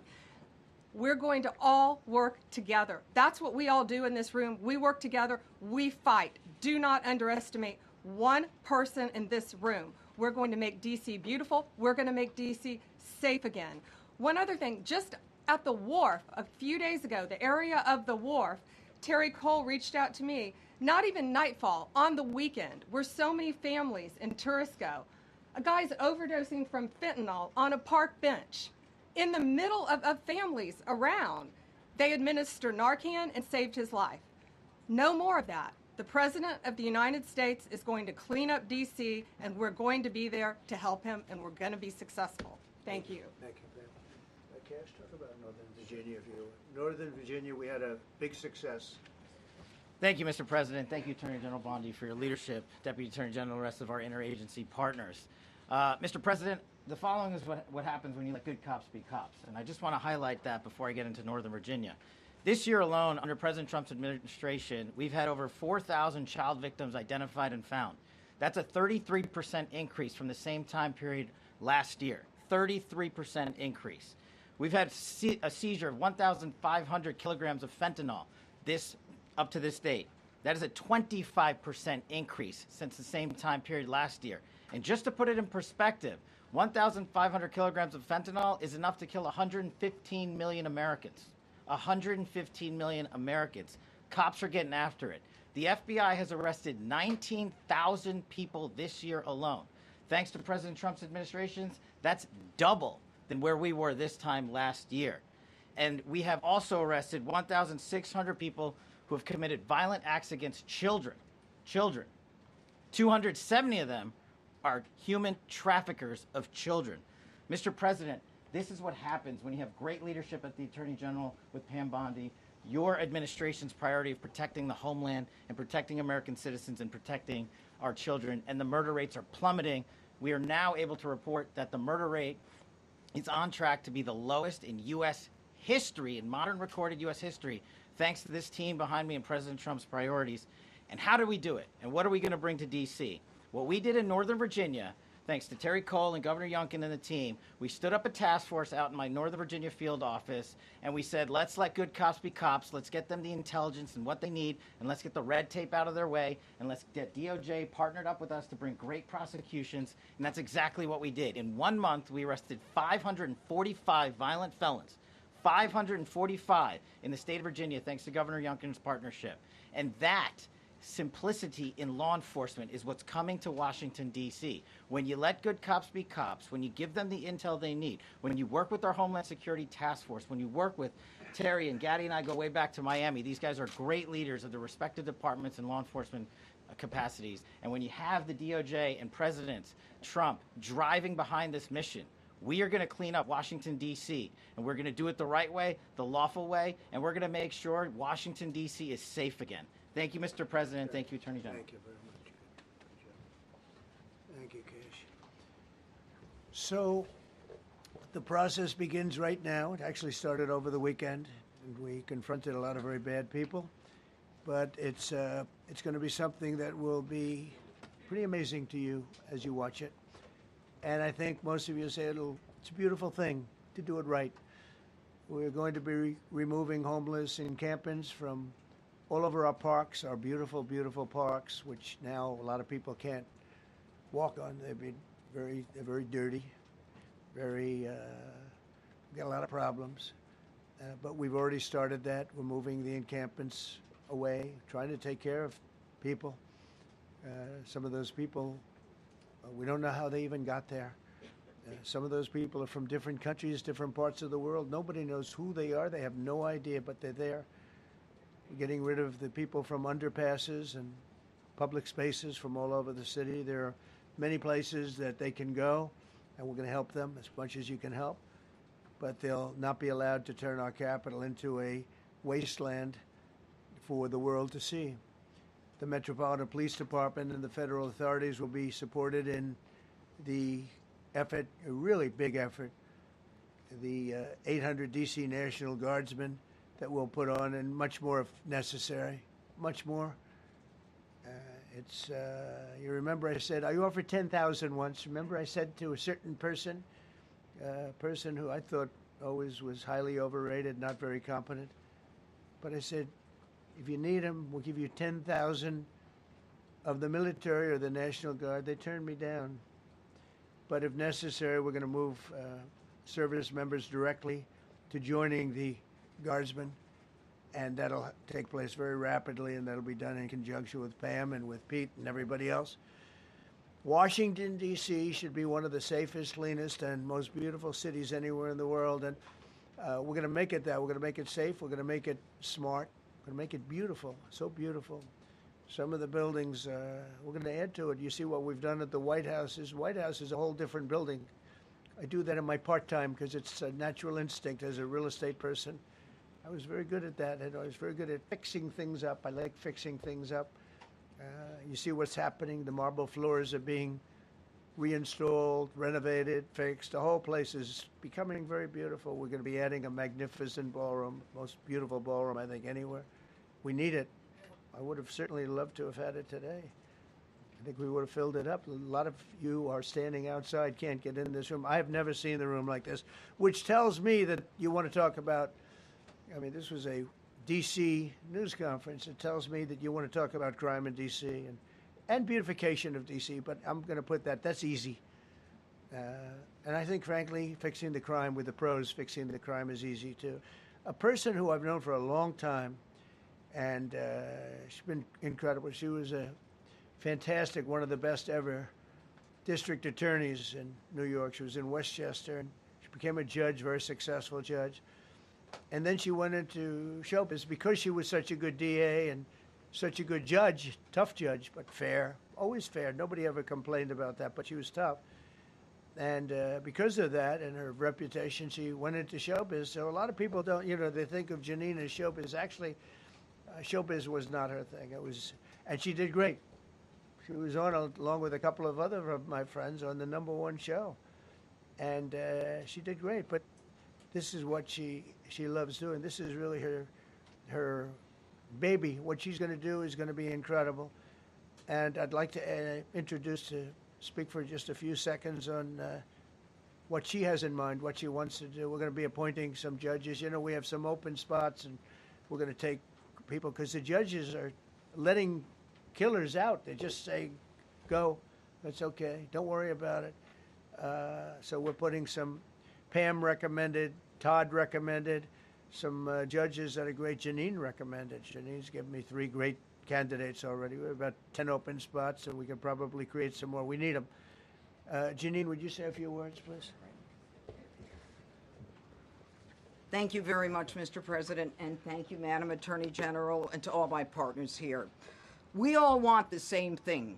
Speaker 5: we're going to all work together. That's what we all do in this room. We work together. We fight. Do not underestimate one person in this room. We're going to make D.C. beautiful. We're going to make D.C. safe again. One other thing, just at the wharf a few days ago, the area of the wharf, Terry Cole reached out to me, not even nightfall, on the weekend, where so many families in tourists go. A guy's overdosing from fentanyl on a park bench. In the middle of families around, they administer Narcan and saved his life. No more of that. The President of the United States is going to clean up D.C., and we're going to be there to help him, and we're going to be successful. Thank you.
Speaker 4: Thank you. Cash, talk about Northern Virginia. Northern Virginia, we had a big success.
Speaker 12: Thank you, Mr. President. Thank you, Attorney General Bondi, for your leadership, Deputy Attorney General, and the rest of our interagency partners. Mr. President, the following is what happens when you let good cops be cops, and I just want to highlight that before I get into Northern Virginia. This year alone, under President Trump's administration, we've had over 4,000 child victims identified and found. That's a 33% increase from the same time period last year. 33% increase. We've had a seizure of 1,500 kilograms of fentanyl up to this date. That is a 25% increase since the same time period last year. And just to put it in perspective, 1,500 kilograms of fentanyl is enough to kill 115 million Americans. 115 million Americans. Cops are getting after it. The FBI has arrested 19,000 people this year alone. Thanks to President Trump's administrations, that's double than where we were this time last year. And we have also arrested 1,600 people who have committed violent acts against children. 270 of them are human traffickers of children. Mr. President, this is what happens when you have great leadership at the Attorney General with Pam Bondi, your administration's priority of protecting the homeland and protecting American citizens and protecting our children, and the murder rates are plummeting. We are now able to report that the murder rate is on track to be the lowest in U.S. history, in modern recorded U.S. history, thanks to this team behind me and President Trump's priorities. And how do we do it? And what are we going to bring to D.C.? What we did in Northern Virginia, thanks to Terry Cole and Governor Youngkin and the team, we stood up a task force out in my Northern Virginia field office, and we said, let's let good cops be cops, let's get them the intelligence and what they need, and let's get the red tape out of their way, and let's get DOJ partnered up with us to bring great prosecutions, and that's exactly what we did. In 1 month, we arrested 545 violent felons, 545 in the state of Virginia, thanks to Governor Youngkin's partnership. And that simplicity in law enforcement is what's coming to Washington, D.C. When you let good cops be cops, when you give them the intel they need, when you work with our Homeland Security Task Force, when you work with Terry and Gaddy and I go way back to Miami, these guys are great leaders of the respective departments and law enforcement capacities. And when you have the DOJ and President Trump driving behind this mission, we are going to clean up Washington, D.C., and we're going to do it the right way, the lawful way, and we're going to make sure Washington, D.C. is safe again. Thank you, Mr. President. Thank you, Attorney General.
Speaker 4: Thank you very much. Thank you, Cash. So the process begins right now. It actually started over the weekend, and we confronted a lot of very bad people. But it's going to be something that will be pretty amazing to you as you watch it. And I think most of you say it's a beautiful thing to do it right. We're going to be removing homeless encampments from all over our parks, our beautiful, beautiful parks, which now a lot of people can't walk on. They're very dirty, got a lot of problems. But we've already started that. We're moving the encampments away, trying to take care of people. Some of those people, we don't know how they even got there. Some of those people are from different countries, different parts of the world. Nobody knows who they are. They have no idea, but they're there. We're getting rid of the people from underpasses and public spaces from all over the city. There are many places that they can go, and we're going to help them as much as you can help. But they'll not be allowed to turn our capital into a wasteland for the world to see. The Metropolitan Police Department and the federal authorities will be supported in the effort, a really big effort, the 800 D.C. National Guardsmen that we'll put on, and much more if necessary, much more. You remember I said, I offered 10,000 once. Remember I said to a certain person, who I thought always was highly overrated, not very competent, but I said, if you need them, we'll give you 10,000 of the military or the National Guard. They turned me down. But if necessary, we're going to move service members directly to joining the Guardsmen, and that'll take place very rapidly, and that'll be done in conjunction with Pam and with Pete and everybody else. Washington, D.C. should be one of the safest, cleanest, and most beautiful cities anywhere in the world, and we're going to make it that. We're going to make it safe. We're going to make it smart. We're going to make it beautiful, so beautiful. Some of the buildings, we're going to add to it. You see what we've done at the White House. White House is a whole different building. I do that in my part-time because it's a natural instinct as a real estate person. I was very good at that, and I was very good at fixing things up. I like fixing things up. You see what's happening. The marble floors are being reinstalled, renovated, fixed. The whole place is becoming very beautiful. We're going to be adding a magnificent ballroom, most beautiful ballroom, I think, anywhere. We need it. I would have certainly loved to have had it today. I think we would have filled it up. A lot of you are standing outside, can't get in this room. I have never seen the room like this, which tells me that you want to talk about, I mean, this was a D.C. news conference. It tells me that you want to talk about crime in D.C. and beautification of D.C., but I'm going to put that's easy. And I think, frankly, fixing the crime with the pros, fixing the crime is easy, too. A person who I've known for a long time, and she's been incredible. She was a fantastic, one of the best ever district attorneys in New York. She was in Westchester, and she became a judge, very successful judge. And then she went into showbiz because she was such a good DA and such a good judge, tough judge, but fair, always fair. Nobody ever complained about that, but she was tough. And because of that and her reputation, she went into showbiz. So a lot of people don't, they think of Janine as showbiz. Actually, showbiz was not her thing. And she did great. She was on, along with a couple of other of my friends, on the #1 show. And she did great. But this is what she loves doing. This is really her baby. What she's going to do is going to be incredible. And I'd like to speak for just a few seconds on what she has in mind, what she wants to do. We're going to be appointing some judges. We have some open spots, and we're going to take people, because the judges are letting killers out. They just say, go, that's okay, don't worry about it. So we're putting some, Pam recommended, Todd recommended, some judges that are great. Janine recommended. Janine's given me 3 great candidates already. We have about 10 open spots, and we can probably create some more. We need them. Janine, would you say a few words, please?
Speaker 13: Thank you very much, Mr. President, and thank you, Madam Attorney General, and to all my partners here. We all want the same thing.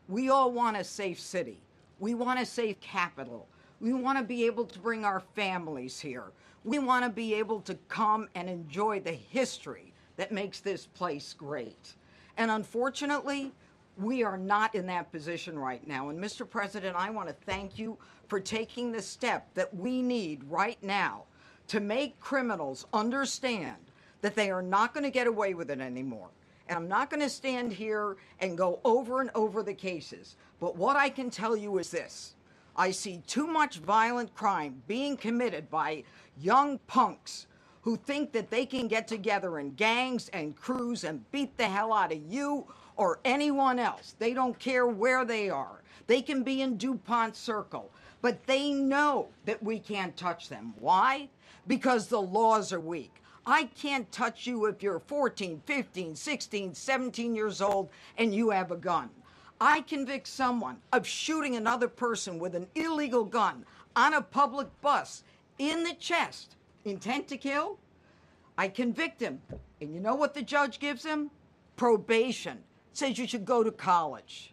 Speaker 13: We all want a safe city. We want a safe capital. We want to be able to bring our families here. We want to be able to come and enjoy the history that makes this place great. And unfortunately, we are not in that position right now. And Mr. President, I want to thank you for taking the step that we need right now to make criminals understand that they are not going to get away with it anymore. And I'm not going to stand here and go over and over the cases. But what I can tell you is this. I see too much violent crime being committed by young punks who think that they can get together in gangs and crews and beat the hell out of you or anyone else. They don't care where they are. They can be in DuPont Circle, but they know that we can't touch them. Why? Because the laws are weak. I can't touch you if you're 14, 15, 16, 17 years old and you have a gun. I convict someone of shooting another person with an illegal gun on a public bus in the chest, intent to kill. I convict him. And you know what the judge gives him? Probation. Says you should go to college.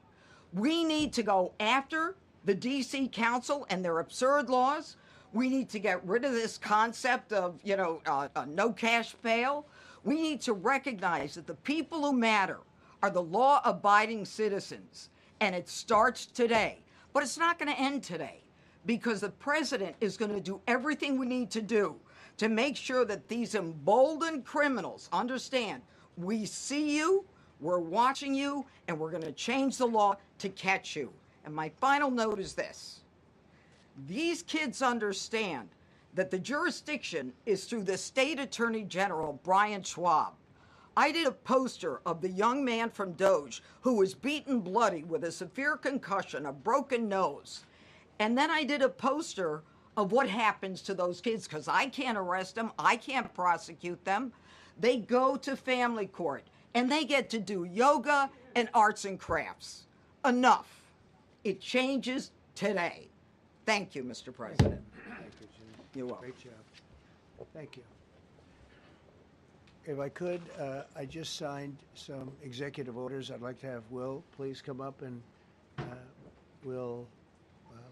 Speaker 13: We need to go after the D.C. Council and their absurd laws. We need to get rid of this concept of, no cash bail. We need to recognize that the people who matter are the law-abiding citizens, and it starts today. But it's not going to end today because the president is going to do everything we need to do to make sure that these emboldened criminals understand we see you, we're watching you, and we're going to change the law to catch you. And my final note is this. These kids understand that the jurisdiction is through the state attorney general, Brian Schwab. I did a poster of the young man from Doge who was beaten bloody with a severe concussion, a broken nose. And then I did a poster of what happens to those kids because I can't arrest them. I can't prosecute them. They go to family court and they get to do yoga and arts and crafts. Enough. It changes today. Thank you, Mr. President.
Speaker 4: Thank you, Jim.
Speaker 13: You're welcome.
Speaker 4: Great job. Thank you. If I could, I just signed some executive orders. I'd like to have Will please come up and we'll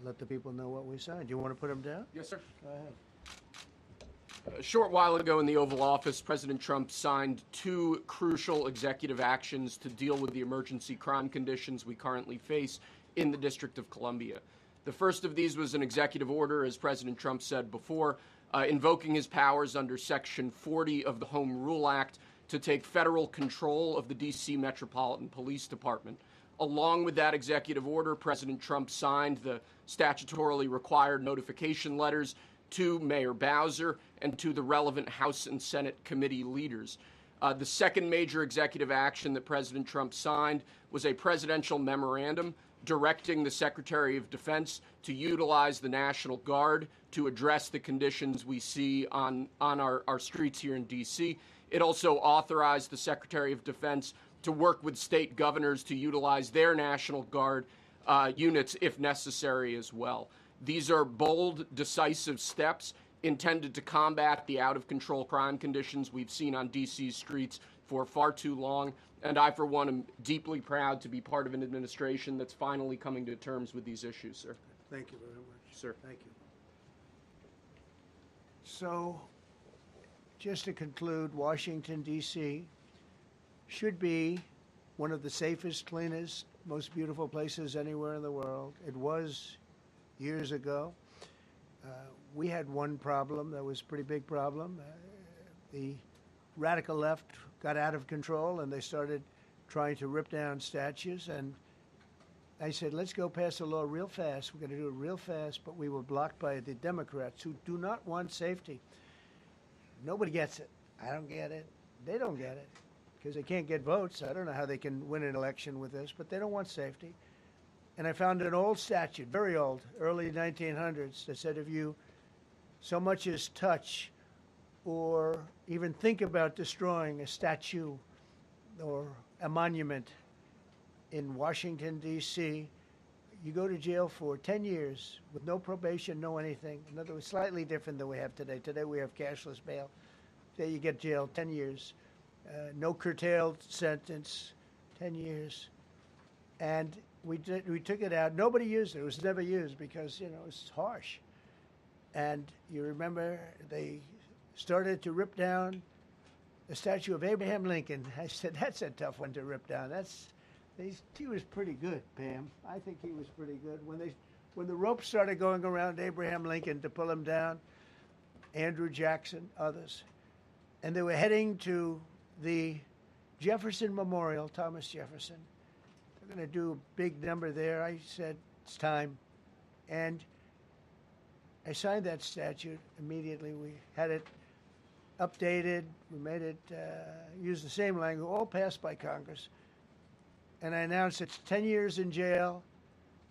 Speaker 4: let the people know what we signed. Do you want to put them down?
Speaker 14: Yes, sir.
Speaker 4: Go ahead.
Speaker 14: A short while ago in the Oval Office, President Trump signed 2 crucial executive actions to deal with the emergency crime conditions we currently face in the District of Columbia. The first of these was an executive order, as President Trump said before, invoking his powers under Section 40 of the Home Rule Act to take federal control of the D.C. Metropolitan Police Department. Along with that executive order, President Trump signed the statutorily required notification letters to Mayor Bowser and to the relevant House and Senate committee leaders. The second major executive action that President Trump signed was a presidential memorandum directing the Secretary of Defense to utilize the National Guard to address the conditions we see on our streets here in D.C. It also authorized the Secretary of Defense to work with state governors to utilize their National Guard units if necessary as well. These are bold, decisive steps intended to combat the out-of-control crime conditions we've seen on D.C.'s streets for far too long. And I, for one, am deeply proud to be part of an administration that's finally coming to terms with these issues, sir.
Speaker 4: Thank you very much.
Speaker 14: Sir.
Speaker 4: Thank you. So, just to conclude, Washington, D.C. should be one of the safest, cleanest, most beautiful places anywhere in the world. It was years ago. We had one problem that was a pretty big problem. The radical left got out of control and they started trying to rip down statues. And I said, let's go pass a law real fast. We're going to do it real fast. But we were blocked by the Democrats who do not want safety. Nobody gets it. I don't get it. They don't get it because they can't get votes. I don't know how they can win an election with this, but they don't want safety. And I found an old statute, very old, early 1900s, that said if you so much as touch or even think about destroying a statue or a monument in Washington, D.C., you go to jail for 10 years with no probation, no anything. In other words, slightly different than we have today. Today we have cashless bail. Today you get jailed 10 years. No curtailed sentence, 10 years. And we took it out. Nobody used it. It was never used because, you know, it's harsh. And you remember they started to rip down the statue of Abraham Lincoln. I said, that's a tough one to rip down. He was pretty good, Pam. I think he was pretty good. When the ropes started going around Abraham Lincoln to pull him down, Andrew Jackson, others, and they were heading to the Jefferson Memorial, Thomas Jefferson. They're going to do a big number there. I said, it's time. And I signed that statute immediately. We had it updated. We made it use the same language, all passed by Congress. And I announced it's 10 years in jail,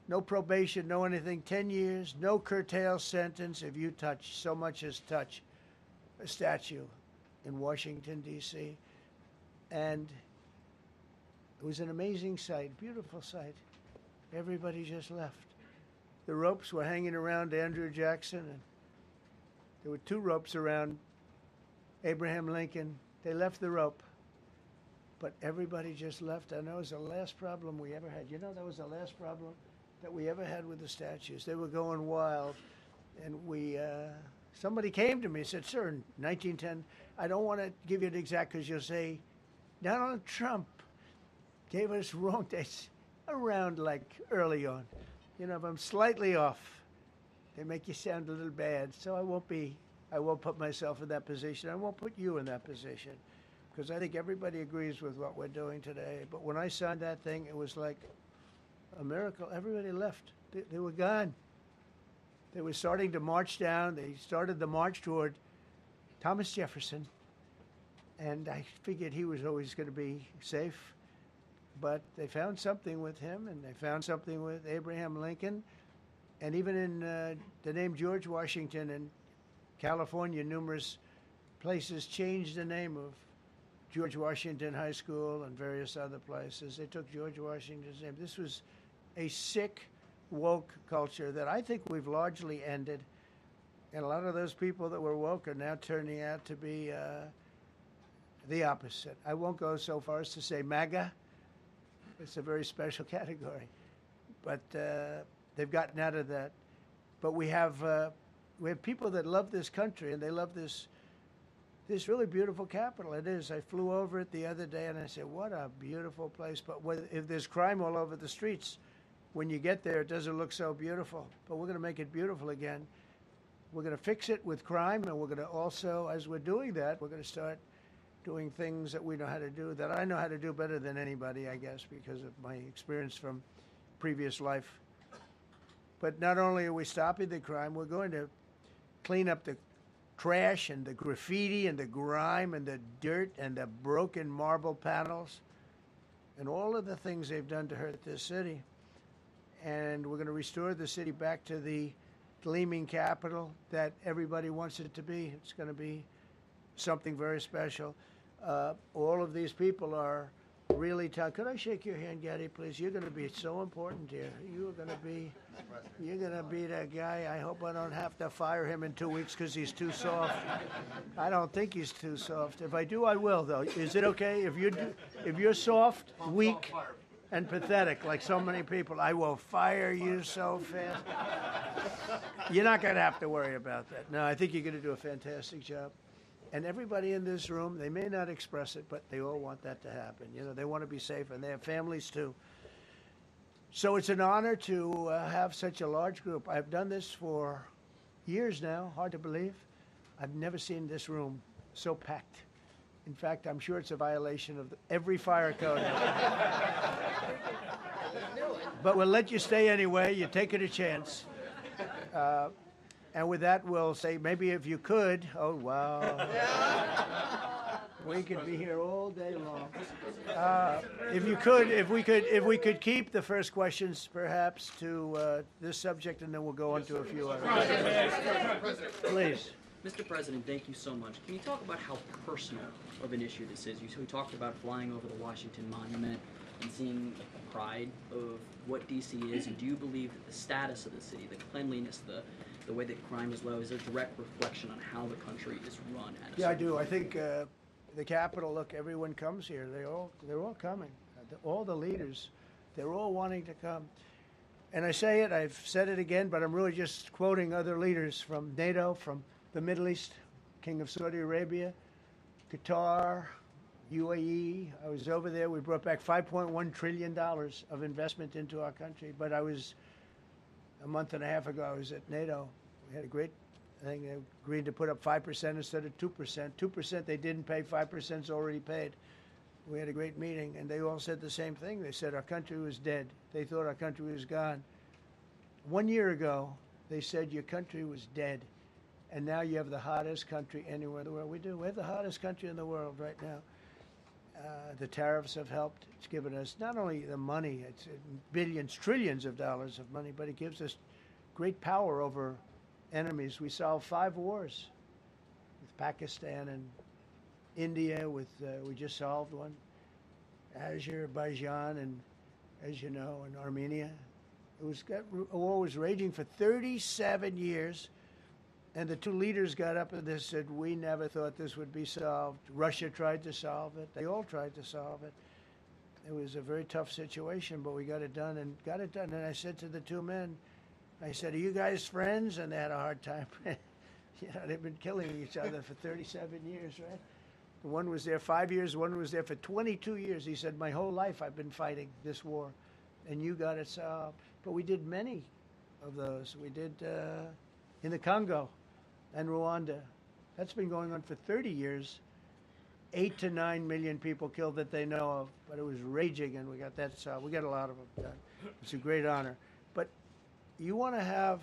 Speaker 4: no probation, no anything, 10 years, no curtail sentence if you touch, so much as touch a statue in Washington, D.C. And it was an amazing sight, beautiful sight. Everybody just left. The ropes were hanging around Andrew Jackson, and there were 2 ropes around Abraham Lincoln. They left the rope, but everybody just left. And that was the last problem we ever had. You know, that was the last problem that we ever had with the statues. They were going wild, and somebody came to me and said, sir, in 1910, I don't want to give you an exact because you'll say, Donald Trump gave us wrong dates around like early on. You know, if I'm slightly off, they make you sound a little bad. So I won't put myself in that position. I won't put you in that position, because I think everybody agrees with what we're doing today. But when I signed that thing, it was like a miracle. Everybody left. They were gone. They were starting to march down. They started the march toward Thomas Jefferson, and I figured he was always going to be safe. But they found something with him, and they found something with Abraham Lincoln, and even in the name George Washington in California, numerous places changed the name of George Washington High School and various other places. They took George Washington's name. This was a sick, woke culture that I think we've largely ended. And a lot of those people that were woke are now turning out to be the opposite. I won't go so far as to say MAGA. It's a very special category. But they've gotten out of that. But we have people that love this country, and they love this really beautiful capital. It is. I flew over it the other day, and I said, what a beautiful place. But if there's crime all over the streets, when you get there, it doesn't look so beautiful. But we're going to make it beautiful again. We're going to fix it with crime, and we're going to also, as we're doing that, we're going to start doing things that we know how to do, that I know how to do better than anybody, I guess, because of my experience from previous life. But not only are we stopping the crime, we're going to clean up the trash and the graffiti and the grime and the dirt and the broken marble panels and all of the things they've done to hurt this city. And we're going to restore the city back to the gleaming capital that everybody wants it to be. It's going to be something very special. All of these people are really tough. Could I shake your hand, Gaddy, please? You're going to be so important here. You're going to be that guy. I hope I don't have to fire him in 2 weeks because he's too soft. I don't think he's too soft. If I do, I will, though. Is it okay if you're soft, weak, and pathetic, like so many people, I will fire you so fast. You're not going to have to worry about that. No, I think you're going to do a fantastic job. And everybody in this room, they may not express it, but they all want that to happen. You know, they want to be safe, and they have families too. So it's an honor to have such a large group. I've done this for years now, hard to believe. I've never seen this room so packed. In fact, I'm sure it's a violation of every fire code. But we'll let you stay anyway. You're taking a chance. And with that, we'll say, maybe if you could, oh, wow. We could be here all day long. If we could keep the first questions, perhaps, to this subject, and then we'll go on to a few others. Please.
Speaker 15: Mr. President, thank you so much. Can you talk about how personal of an issue this is? We talked about flying over the Washington Monument and seeing the pride of what D.C. is, and do you believe that the status of the city, the cleanliness, the way that crime is low, is a direct reflection on how the country is run?
Speaker 4: Yeah, I do. I think the Capitol, look, everyone comes here. They're all coming. All the leaders, they're all wanting to come. And I say it, I've said it again, but I'm really just quoting other leaders from NATO, from the Middle East, King of Saudi Arabia, Qatar, UAE. I was over there. We brought back $5.1 trillion of investment into our country. But a month and a half ago, I was at NATO. We had a great thing. They agreed to put up 5% instead of 2%. 2% they didn't pay, 5% is already paid. We had a great meeting, and they all said the same thing. They said our country was dead. They thought our country was gone. 1 year ago, they said your country was dead. And now you have the hottest country anywhere in the world. We do. We have the hottest country in the world right now. The tariffs have helped. It's given us not only the money, it's billions, trillions of dollars of money, but it gives us great power over enemies. We solved 5 wars with Pakistan and India. We just solved one. Azerbaijan and, as you know, and Armenia. A war was raging for 37 years. And the 2 leaders got up and they said, we never thought this would be solved. Russia tried to solve it. They all tried to solve it. It was a very tough situation, but we got it done and got it done. And I said to the 2 men, I said, are you guys friends? And they had a hard time. They've been killing each other for 37 years, right? One was there 5 years, one was there for 22 years. He said, my whole life I've been fighting this war, and you got it solved. but we did many of those. We did in the Congo and Rwanda. That's been going on for 30 years. 8 to 9 million people killed that they know of, but it was raging, and we got that solved. We got a lot of them done. It's a great honor. But you want to have,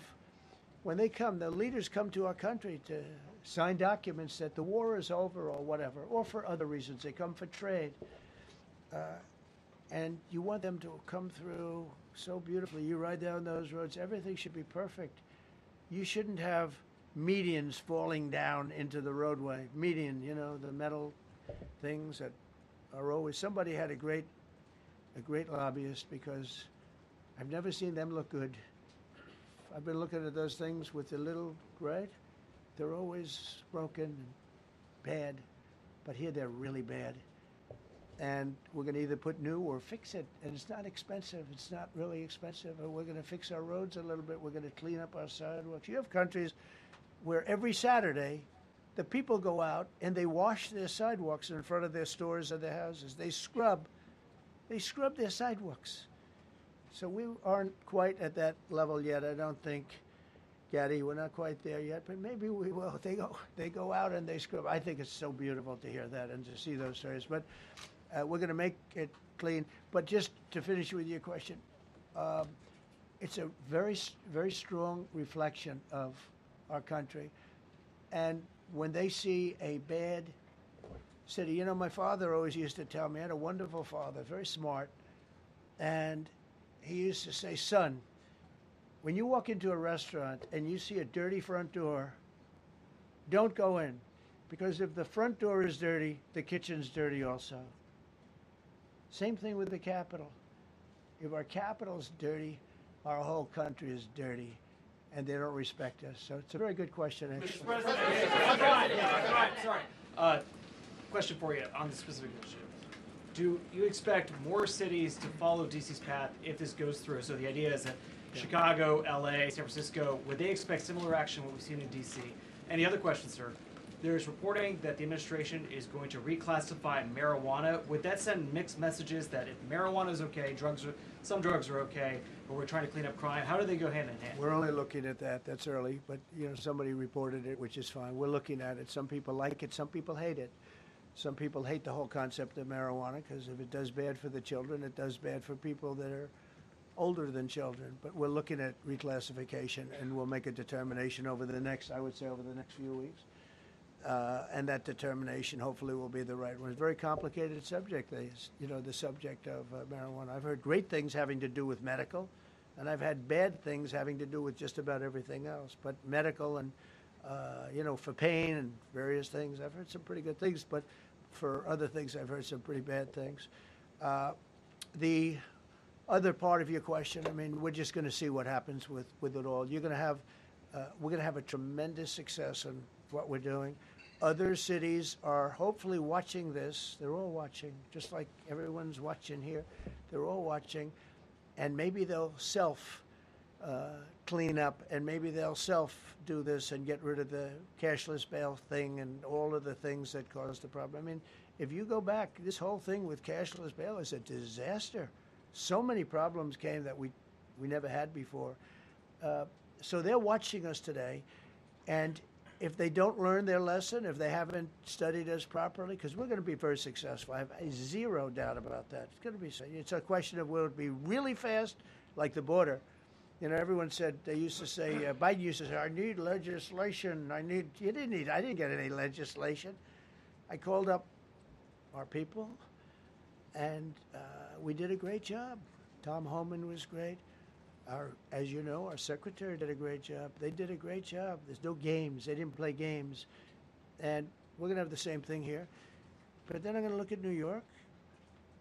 Speaker 4: when they come, the leaders come to our country to sign documents that the war is over or whatever, or for other reasons. They come for trade. And you want them to come through so beautifully. You ride down those roads, everything should be perfect. You shouldn't have medians falling down into the roadway. Median, you know, the metal things that are always, somebody had a great lobbyist, because I've never seen them look good. I've been looking at those things with the little, right? They're always broken and bad, but here they're really bad. And we're going to either put new or fix it, and it's not expensive. It's not really expensive. And we're going to fix our roads a little bit. We're going to clean up our sidewalks. You have countries where every Saturday the people go out and they wash their sidewalks in front of their stores or their houses. They scrub their sidewalks. So we aren't quite at that level yet, I don't think, Gaddy. We're not quite there yet, but maybe we will. They go out and they scrub. I think it's so beautiful to hear that and to see those stories. But we're going to make it clean. But just to finish with your question, it's a very, very strong reflection of our country. And when they see a bad city, you know, my father always used to tell me, I had a wonderful father, very smart, and he used to say, son, when you walk into a restaurant and you see a dirty front door, don't go in, because if the front door is dirty, the kitchen's dirty also. Same thing with the Capitol. If our Capitol's dirty, our whole country is dirty, and they don't respect us. So it's a very good question, actually.
Speaker 2: Mr. President, sorry. Question for you on this specific issue. Do you expect more cities to follow DC's path if this goes through? So the idea is that Chicago, LA, San Francisco, would they expect similar action to what we've seen in DC? And the other question, sir, there's reporting that the administration is going to reclassify marijuana. Would that send mixed messages that if marijuana is okay, some drugs are okay, but we're trying to clean up crime? How do they go hand in hand?
Speaker 4: We're only looking at that. That's early, but you know, somebody reported it, which is fine. We're looking at it. Some people like it. Some people hate it. Some people hate the whole concept of marijuana, because if it does bad for the children, it does bad for people that are older than children. But we're looking at reclassification, and we'll make a determination over the next few weeks. And that determination hopefully will be the right one. It's a very complicated subject, the subject of marijuana. I've heard great things having to do with medical, and I've had bad things having to do with just about everything else. But medical and, for pain and various things, I've heard some pretty good things. But for other things, I've heard some pretty bad things. The other part of your question, I mean, we're just going to see what happens with it all. We're going to have a tremendous success in what we're doing. Other cities are hopefully watching this. They're all watching, just like everyone's watching here. They're all watching, and maybe they'll clean up, and maybe they'll do this and get rid of the cashless bail thing and all of the things that caused the problem. I mean, if you go back, this whole thing with cashless bail is a disaster. So many problems came that we never had before. So they're watching us today, and if they don't learn their lesson, if they haven't studied us properly, because we're going to be very successful. I have zero doubt about that. It's going to be. It's a question of will it be really fast, like the border. You know, everyone said, they used to say, Biden used to say, I need legislation. I didn't get any legislation. I called up our people, and we did a great job. Tom Homan was great. As you know, our secretary did a great job. They did a great job. There's no games. They didn't play games. And we're going to have the same thing here. But then I'm going to look at New York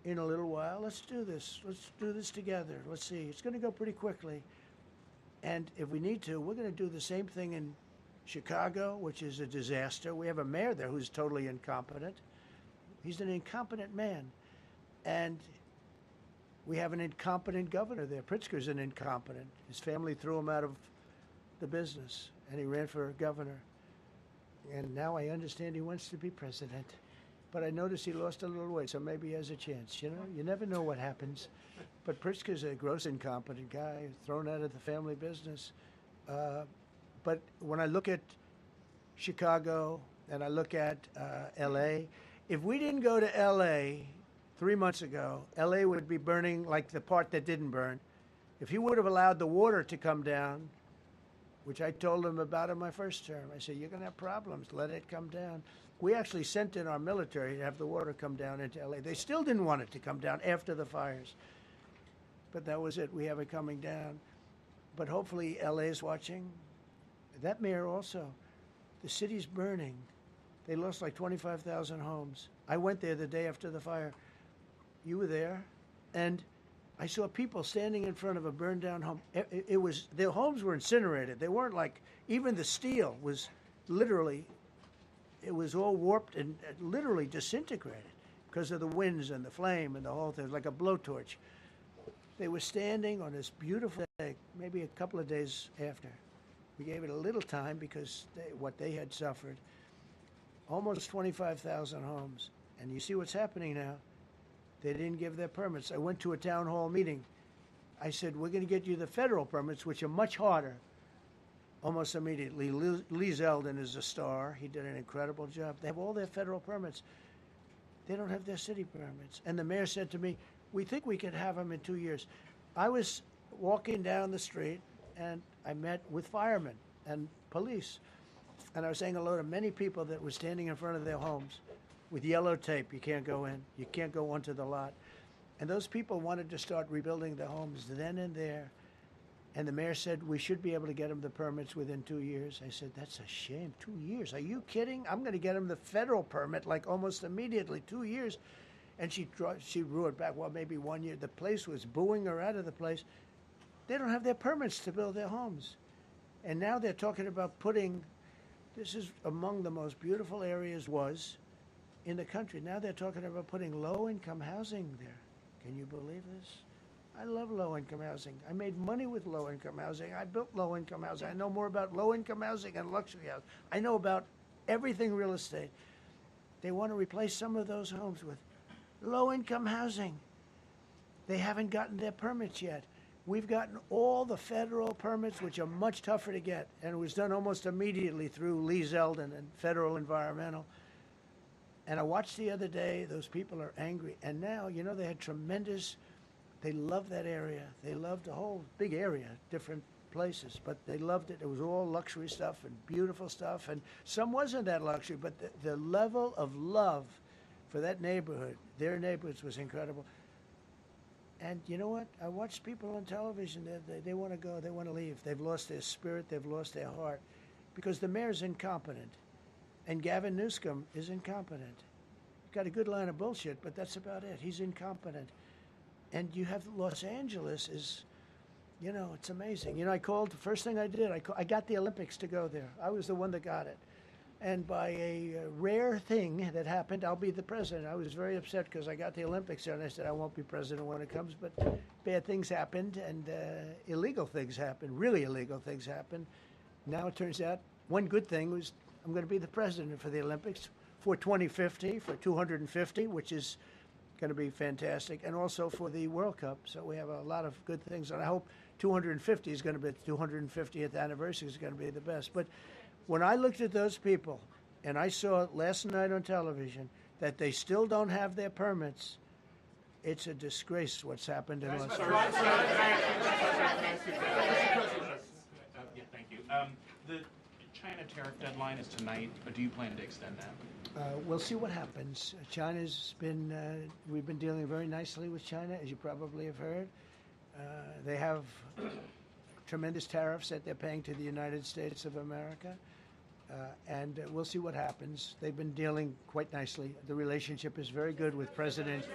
Speaker 4: in a little while. Let's do this. Let's do this together. Let's see. It's going to go pretty quickly. And if we need to, we're going to do the same thing in Chicago, which is a disaster. We have a mayor there who's totally incompetent. He's an incompetent man. And we have an incompetent governor there. Pritzker's an incompetent. His family threw him out of the business, and he ran for governor. And now I understand he wants to be president. but I noticed he lost a little weight, so maybe he has a chance. You know, you never know what happens. But Pritzker's a gross incompetent guy, thrown out of the family business. But when I look at Chicago and I look at L.A., if we didn't go to L.A. 3 months ago, L.A. would be burning like the part that didn't burn. If he would have allowed the water to come down, which I told him about in my first term, I said, you're going to have problems. Let it come down. We actually sent in our military to have the water come down into L.A. They still didn't want it to come down after the fires. But that was it. We have it coming down. But hopefully L.A. is watching. That mayor also. The city's burning. They lost like 25,000 homes. I went there the day after the fire. You were there. And I saw people standing in front of a burned down home. It was, their homes were incinerated. They weren't like, even the steel was literally, it was all warped and literally disintegrated because of the winds and the flame and the whole thing. It was like a blowtorch. They were standing on this beautiful day, maybe a couple of days after. We gave it a little time because what they had suffered. Almost 25,000 homes. And you see what's happening now. They didn't give their permits. I went to a town hall meeting. I said, we're going to get you the federal permits, which are much harder. Almost immediately. Lee Zeldin is a star. He did an incredible job. They have all their federal permits. They don't have their city permits. And the mayor said to me, we think we could have them in 2 years. I was walking down the street, and I met with firemen and police. And I was saying hello to many people that were standing in front of their homes with yellow tape. You can't go in. You can't go onto the lot. And those people wanted to start rebuilding their homes then and there. And the mayor said, we should be able to get them the permits within 2 years. I said, that's a shame. 2 years? Are you kidding? I'm going to get them the federal permit like almost immediately. 2 years. And she drew it back. Well, maybe 1 year. The place was booing her out of the place. They don't have their permits to build their homes. And now they're talking about putting, this is among the most beautiful areas was in the country. Now they're talking about putting low-income housing there. Can you believe this? I love low-income housing. I made money with low-income housing. I built low-income housing. I know more about low-income housing and luxury housing. I know about everything real estate. They want to replace some of those homes with low-income housing. They haven't gotten their permits yet. We've gotten all the federal permits, which are much tougher to get, and it was done almost immediately through Lee Zeldin and Federal Environmental. And I watched the other day, those people are angry. And now, you know, they had tremendous, they loved that area. They loved the whole big area, different places, but they loved it. It was all luxury stuff and beautiful stuff, and some wasn't that luxury, but the level of love for that neighborhood, their neighborhoods, was incredible. And you know what? I watch people on television. They want to go. They want to leave. They've lost their spirit. They've lost their heart because the mayor's incompetent. And Gavin Newsom is incompetent. He's got a good line of bullshit, but that's about it. He's incompetent. And you have Los Angeles is, you know, it's amazing. You know, I called, the first thing I did, I got the Olympics to go there. I was the one that got it. And by a rare thing that happened, I'll be the president. I was very upset because I got the Olympics there, and I said, I won't be president when it comes. But bad things happened, and illegal things happened, really illegal things happened. Now it turns out one good thing was I'm going to be the president for the Olympics for 2050, for 250, which is going to be fantastic, and also for the World Cup. So we have a lot of good things, and I hope 250 is going to be, the 250th anniversary is going to be the best. But when I looked at those people, and I saw last night on television that they still don't have their permits, it's a disgrace what's happened in Los Angeles.
Speaker 16: Thank you. The China tariff deadline is tonight, but do you plan to extend that?
Speaker 4: We'll see what happens. China's been, we've been dealing very nicely with China, as you probably have heard. They have tremendous tariffs that they're paying to the United States of America. And we'll see what happens. They've been dealing quite nicely. The relationship is very good with President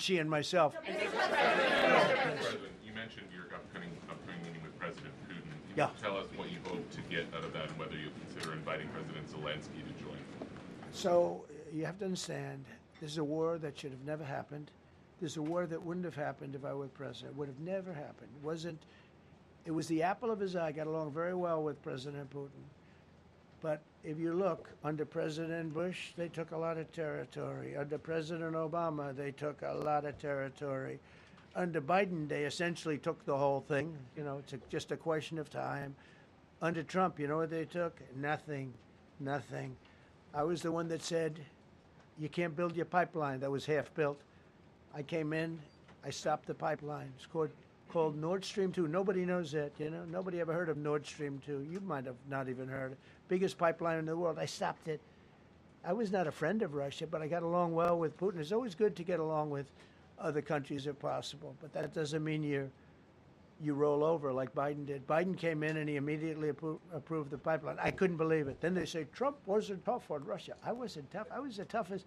Speaker 4: Xi and myself.
Speaker 3: President, you mentioned your upcoming meeting with President Putin. Can you tell us what you hope to get out of that and whether you'll consider inviting President Zelensky to join?
Speaker 4: So you have to understand, this is a war that should have never happened. This is a war that wouldn't have happened if I were president. It would have never happened. It was the apple of his eye. I got along very well with President Putin. But if you look, under President Bush, they took a lot of territory. Under President Obama, they took a lot of territory. Under Biden, they essentially took the whole thing. You know, it's just a question of time. Under Trump, you know what they took? Nothing. Nothing. I was the one that said, you can't build your pipeline that was half built. I came in, I stopped the pipeline. It's called Nord Stream 2. Nobody knows that, you know. Nobody ever heard of Nord Stream 2. You might have not even heard. Biggest pipeline in the world. I stopped it. I was not a friend of Russia, but I got along well with Putin. It's always good to get along with other countries if possible, but that doesn't mean you roll over like Biden did. Biden came in and he immediately approved the pipeline. I couldn't believe it. Then they say Trump wasn't tough on Russia. I wasn't tough. I was the toughest.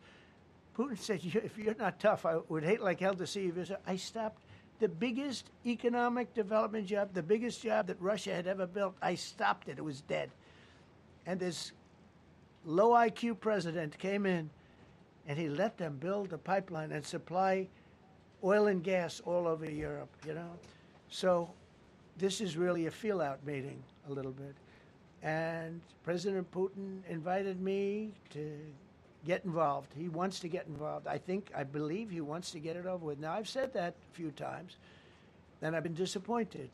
Speaker 4: Putin said, if you're not tough, I would hate like hell to see you visit. I stopped the biggest economic development job, the biggest job that Russia had ever built. I stopped it. It was dead. And this low IQ president came in and he let them build a pipeline and supply oil and gas all over Europe, you know. So this is really a feel-out meeting a little bit. And President Putin invited me to get involved. He wants to get involved. I believe he wants to get it over with. Now, I've said that a few times, and I've been disappointed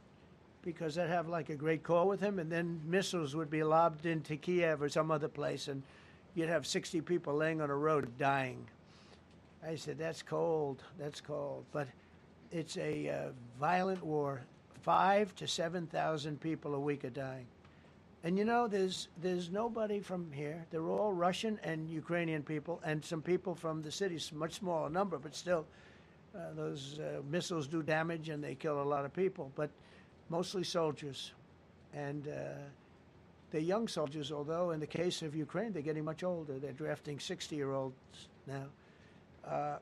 Speaker 4: because I'd have like a great call with him, and then missiles would be lobbed into Kiev or some other place, and you'd have 60 people laying on a road dying. I said, that's cold, but it's a violent war. 5,000 to 7,000 people a week are dying. And you know, there's nobody from here. They're all Russian and Ukrainian people, and some people from the cities, much smaller number, but still, those missiles do damage and they kill a lot of people, but mostly soldiers. And they're young soldiers, although in the case of Ukraine, they're getting much older. They're drafting 60-year-olds now.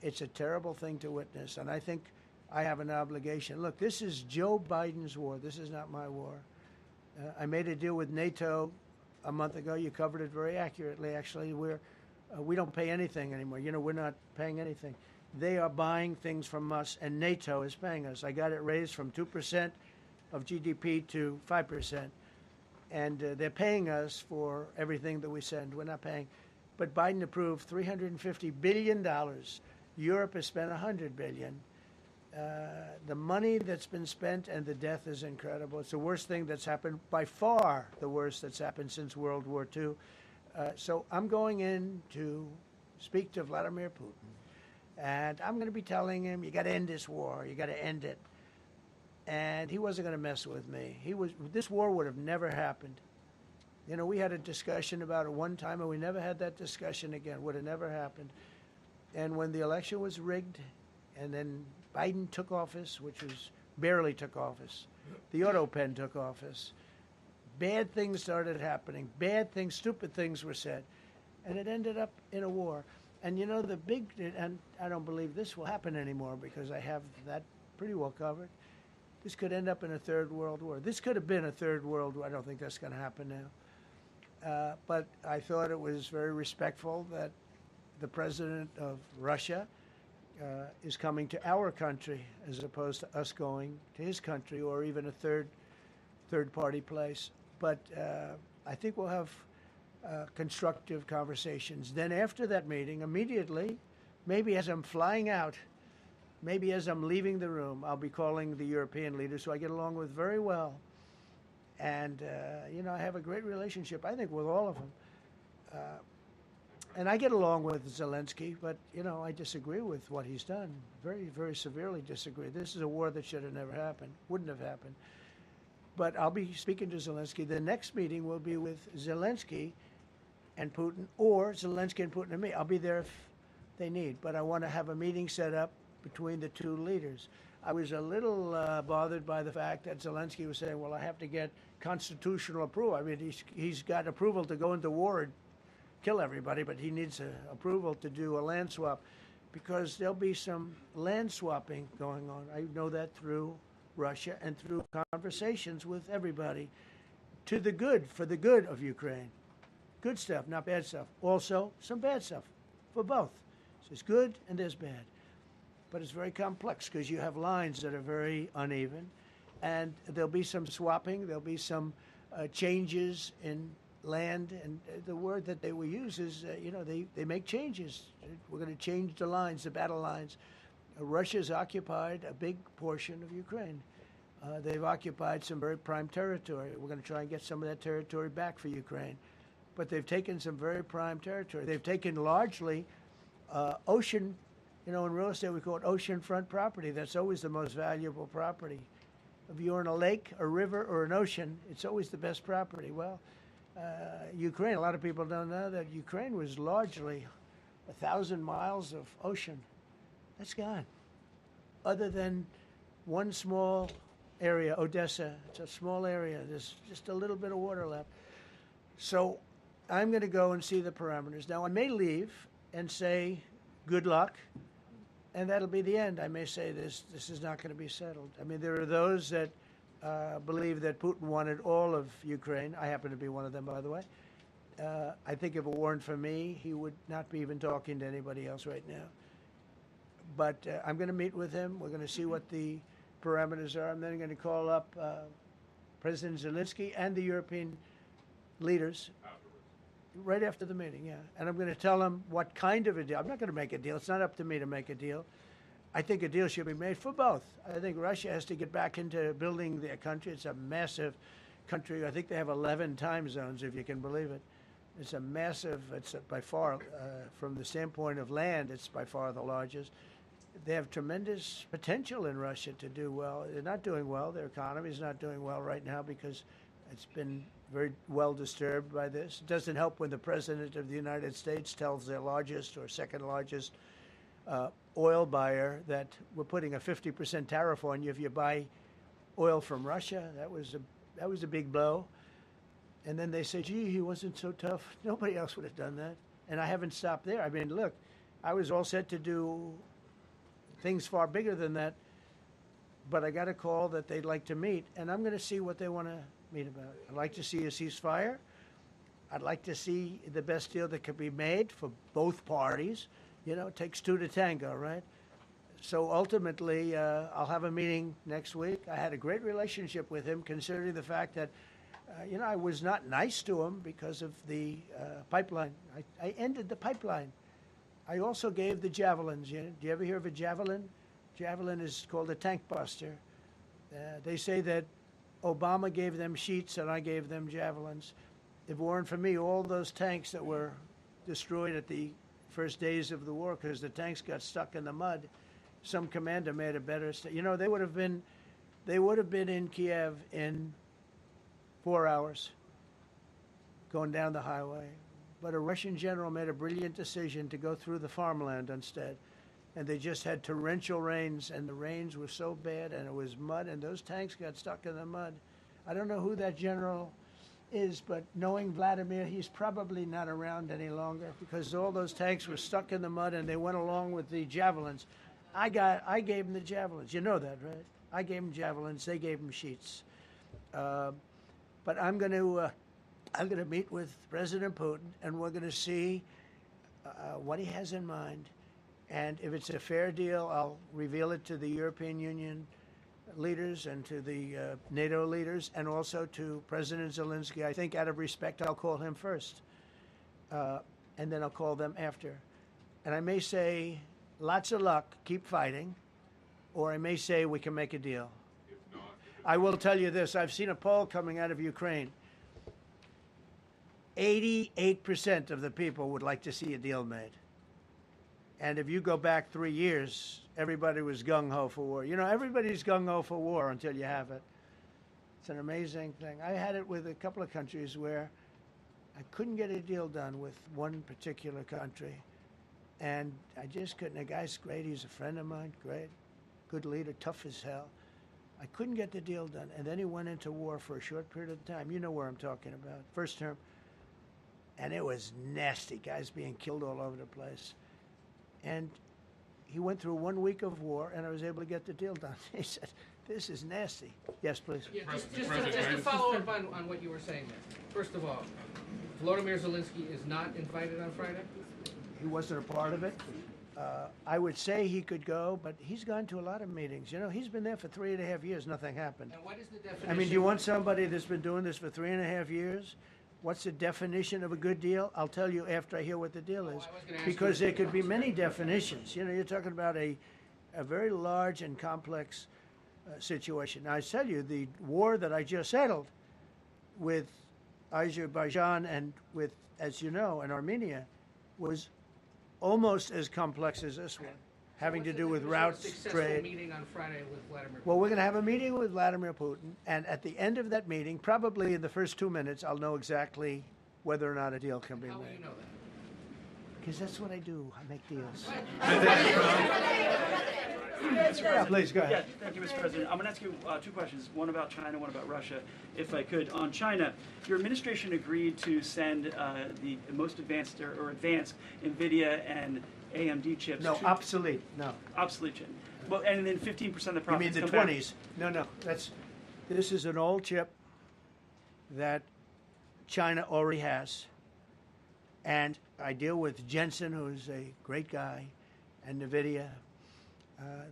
Speaker 4: It's a terrible thing to witness, and I think I have an obligation. Look, this is Joe Biden's war. This is not my war. I made a deal with NATO a month ago. You covered it very accurately, actually. We don't pay anything anymore. You know, we're not paying anything. They are buying things from us, and NATO is paying us. I got it raised from 2% of GDP to 5%. And they're paying us for everything that we send. We're not paying. But Biden approved $350 billion. Europe has spent $100 billion. The money that's been spent and the death is incredible. It's the worst thing that's happened, by far the worst that's happened since World War II. So I'm going in to speak to Vladimir Putin. And I'm going to be telling him, you got to end this war. You got to end it. And he wasn't going to mess with me. This war would have never happened. You know, we had a discussion about it one time, and we never had that discussion again. Would have never happened. And when the election was rigged, and then Biden took office, which was barely took office, the auto pen took office, bad things started happening. Bad things, stupid things were said. And it ended up in a war. And you know, and I don't believe this will happen anymore because I have that pretty well covered. This could end up in a third world war. This could have been a third world war. I don't think that's going to happen now. But I thought it was very respectful that the president of Russia is coming to our country as opposed to us going to his country or even a third party place. But I think we'll have constructive conversations. Then after that meeting, immediately, maybe as I'm flying out, maybe as I'm leaving the room, I'll be calling the European leaders who I get along with very well. And, you know, I have a great relationship, I think, with all of them. And I get along with Zelensky, but, you know, I disagree with what he's done. Very, very severely disagree. This is a war that should have never happened, wouldn't have happened. But I'll be speaking to Zelensky. The next meeting will be with Zelensky and Putin, or Zelensky and Putin and me. I'll be there if they need. But I want to have a meeting set up between the two leaders. I was a little bothered by the fact that Zelensky was saying, well, I have to get constitutional approval. I mean, he's got approval to go into war and kill everybody, but he needs approval to do a land swap because there'll be some land swapping going on. I know that through Russia and through conversations with everybody to the good, for the good of Ukraine. Good stuff, not bad stuff. Also, some bad stuff for both. So there's good and there's bad. But it's very complex because you have lines that are very uneven. And there'll be some swapping. There'll be some changes in land, and the word that they will use is, they make changes. We're going to change the lines, the battle lines. Russia's occupied a big portion of Ukraine. They've occupied some very prime territory. We're going to try and get some of that territory back for Ukraine. But they've taken some very prime territory. They've taken largely ocean, in real estate we call it oceanfront property. That's always the most valuable property. If you're in a lake, a river, or an ocean, it's always the best property. Well, Ukraine, a lot of people don't know that Ukraine was largely 1,000 miles of ocean. That's gone. Other than one small area, Odessa, it's a small area. There's just a little bit of water left. So I'm going to go and see the parameters. Now, I may leave and say, good luck, and that'll be the end. I may say this is not going to be settled. I mean, there are those that believe that Putin wanted all of Ukraine. I happen to be one of them, by the way. I think if it weren't for me, he would not be even talking to anybody else right now. But I'm going to meet with him. We're going to see what the parameters are. I'm then going to call up President Zelensky and the European leaders right after the meeting, yeah. And I'm going to tell them what kind of a deal. I'm not going to make a deal. It's not up to me to make a deal. I think a deal should be made for both. I think Russia has to get back into building their country. It's a massive country. I think they have 11 time zones, if you can believe it. It's a massive, it's by far, from the standpoint of land, it's by far the largest. They have tremendous potential in Russia to do well. They're not doing well. Their economy is not doing well right now because it's been very well disturbed by this. It doesn't help when the President of the United States tells their largest or second largest oil buyer that we're putting a 50% tariff on you if you buy oil from Russia. That was a big blow. And then they say, gee, he wasn't so tough. Nobody else would have done that. And I haven't stopped there. I mean, look, I was all set to do things far bigger than that, but I got a call that they'd like to meet, and I'm going to see what they want to meet about. I'd like to see a ceasefire. I'd like to see the best deal that could be made for both parties. It takes two to tango, right? So ultimately, I'll have a meeting next week. I had a great relationship with him, considering the fact that, I was not nice to him because of the pipeline. I ended the pipeline. I also gave the javelins. Do you ever hear of a javelin? Javelin is called a tank buster. They say that Obama gave them sheets and I gave them javelins. If it weren't for me, all those tanks that were destroyed at the first days of the war because the tanks got stuck in the mud, some commander made a better. They would have been in Kiev in 4 hours going down the highway. But a Russian general made a brilliant decision to go through the farmland instead. And they just had torrential rains, and the rains were so bad, and it was mud, and those tanks got stuck in the mud. I don't know who that general is, but knowing Vladimir, he's probably not around any longer because all those tanks were stuck in the mud, and they went along with the javelins. I gave them the javelins. You know that, right? I gave them javelins. They gave them sheets. But I'm going to meet with President Putin, and we're going to see what he has in mind. And if it's a fair deal, I'll reveal it to the European Union leaders and to the NATO leaders and also to President Zelensky. I think out of respect, I'll call him first. And then I'll call them after. And I may say, lots of luck, keep fighting. Or I may say, we can make a deal. I will tell you this. I've seen a poll coming out of Ukraine. 88% of the people would like to see a deal made. And if you go back 3 years, everybody was gung-ho for war. Everybody's gung-ho for war until you have it. It's an amazing thing. I had it with a couple of countries where I couldn't get a deal done with one particular country. And I just couldn't. The guy's great. He's a friend of mine. Great. Good leader. Tough as hell. I couldn't get the deal done. And then he went into war for a short period of time. You know where I'm talking about. First term. And it was nasty. Guys being killed all over the place. And he went through 1 week of war, and I was able to get the deal done. He said, this is nasty. Yes, please.
Speaker 7: Yeah, just to follow up on what you were saying there. First of all, Volodymyr Zelensky is not invited on Friday?
Speaker 4: He wasn't a part of it. I would say he could go, but he's gone to a lot of meetings. He's been there for 3.5 years. Nothing happened.
Speaker 7: And what is the definition?
Speaker 4: I mean, do you want somebody that's been doing this for 3.5 years What's the definition of a good deal? I'll tell you after I hear what the deal is,
Speaker 7: I was gonna ask
Speaker 4: because
Speaker 7: you-
Speaker 4: there could be many definitions. You know, you're talking about a very large and complex situation. Now, I tell you, the war that I just settled with Azerbaijan and with, as you know, and Armenia was almost as complex as this one, having to do with routes,
Speaker 7: Successful
Speaker 4: trade.
Speaker 7: meeting on Friday with Vladimir Putin.
Speaker 4: Well, we're going to have a meeting with Vladimir Putin, and at the end of that meeting, probably in the first 2 minutes, I'll know exactly whether or not a deal can be
Speaker 7: How will
Speaker 4: made.
Speaker 7: you know that?
Speaker 4: Because that's what I do. I make deals.
Speaker 17: Mr. President.
Speaker 4: please, go ahead.
Speaker 17: Yeah, thank you, Mr. President. I'm going to ask you two questions, one about China, one about Russia, if I could. On China, your administration agreed to send the most advanced or advanced NVIDIA and AMD chips.
Speaker 4: No,
Speaker 17: to,
Speaker 4: obsolete. No.
Speaker 17: Obsolete chip. Well, and then 15% of the
Speaker 4: You
Speaker 17: profits
Speaker 4: mean the
Speaker 17: come back.
Speaker 4: 20s? No. This is an old chip that China already has. And I deal with Jensen, who's a great guy, and NVIDIA.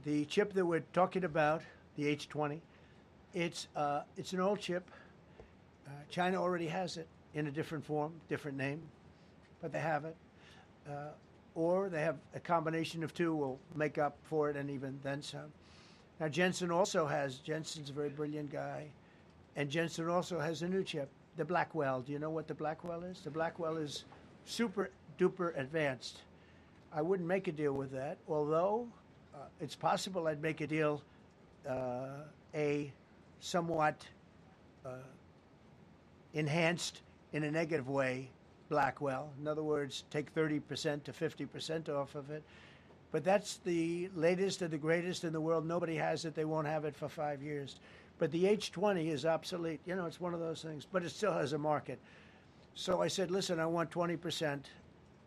Speaker 4: The chip that we're talking about, the H20, it's an old chip. China already has it in a different form, different name, but they have it. Or they have a combination of two will make up for it and even then some. Now, Jensen's a very brilliant guy, and Jensen also has a new chip, the Blackwell. Do you know what the Blackwell is? The Blackwell is super duper advanced. I wouldn't make a deal with that, although it's possible I'd make a deal, a somewhat enhanced in a negative way Blackwell. In other words, take 30% to 50% off of it. But that's the latest and the greatest in the world. Nobody has it. They won't have it for 5 years. But the H20 is obsolete. You know, it's one of those things. But it still has a market. So I said, listen, I want 20%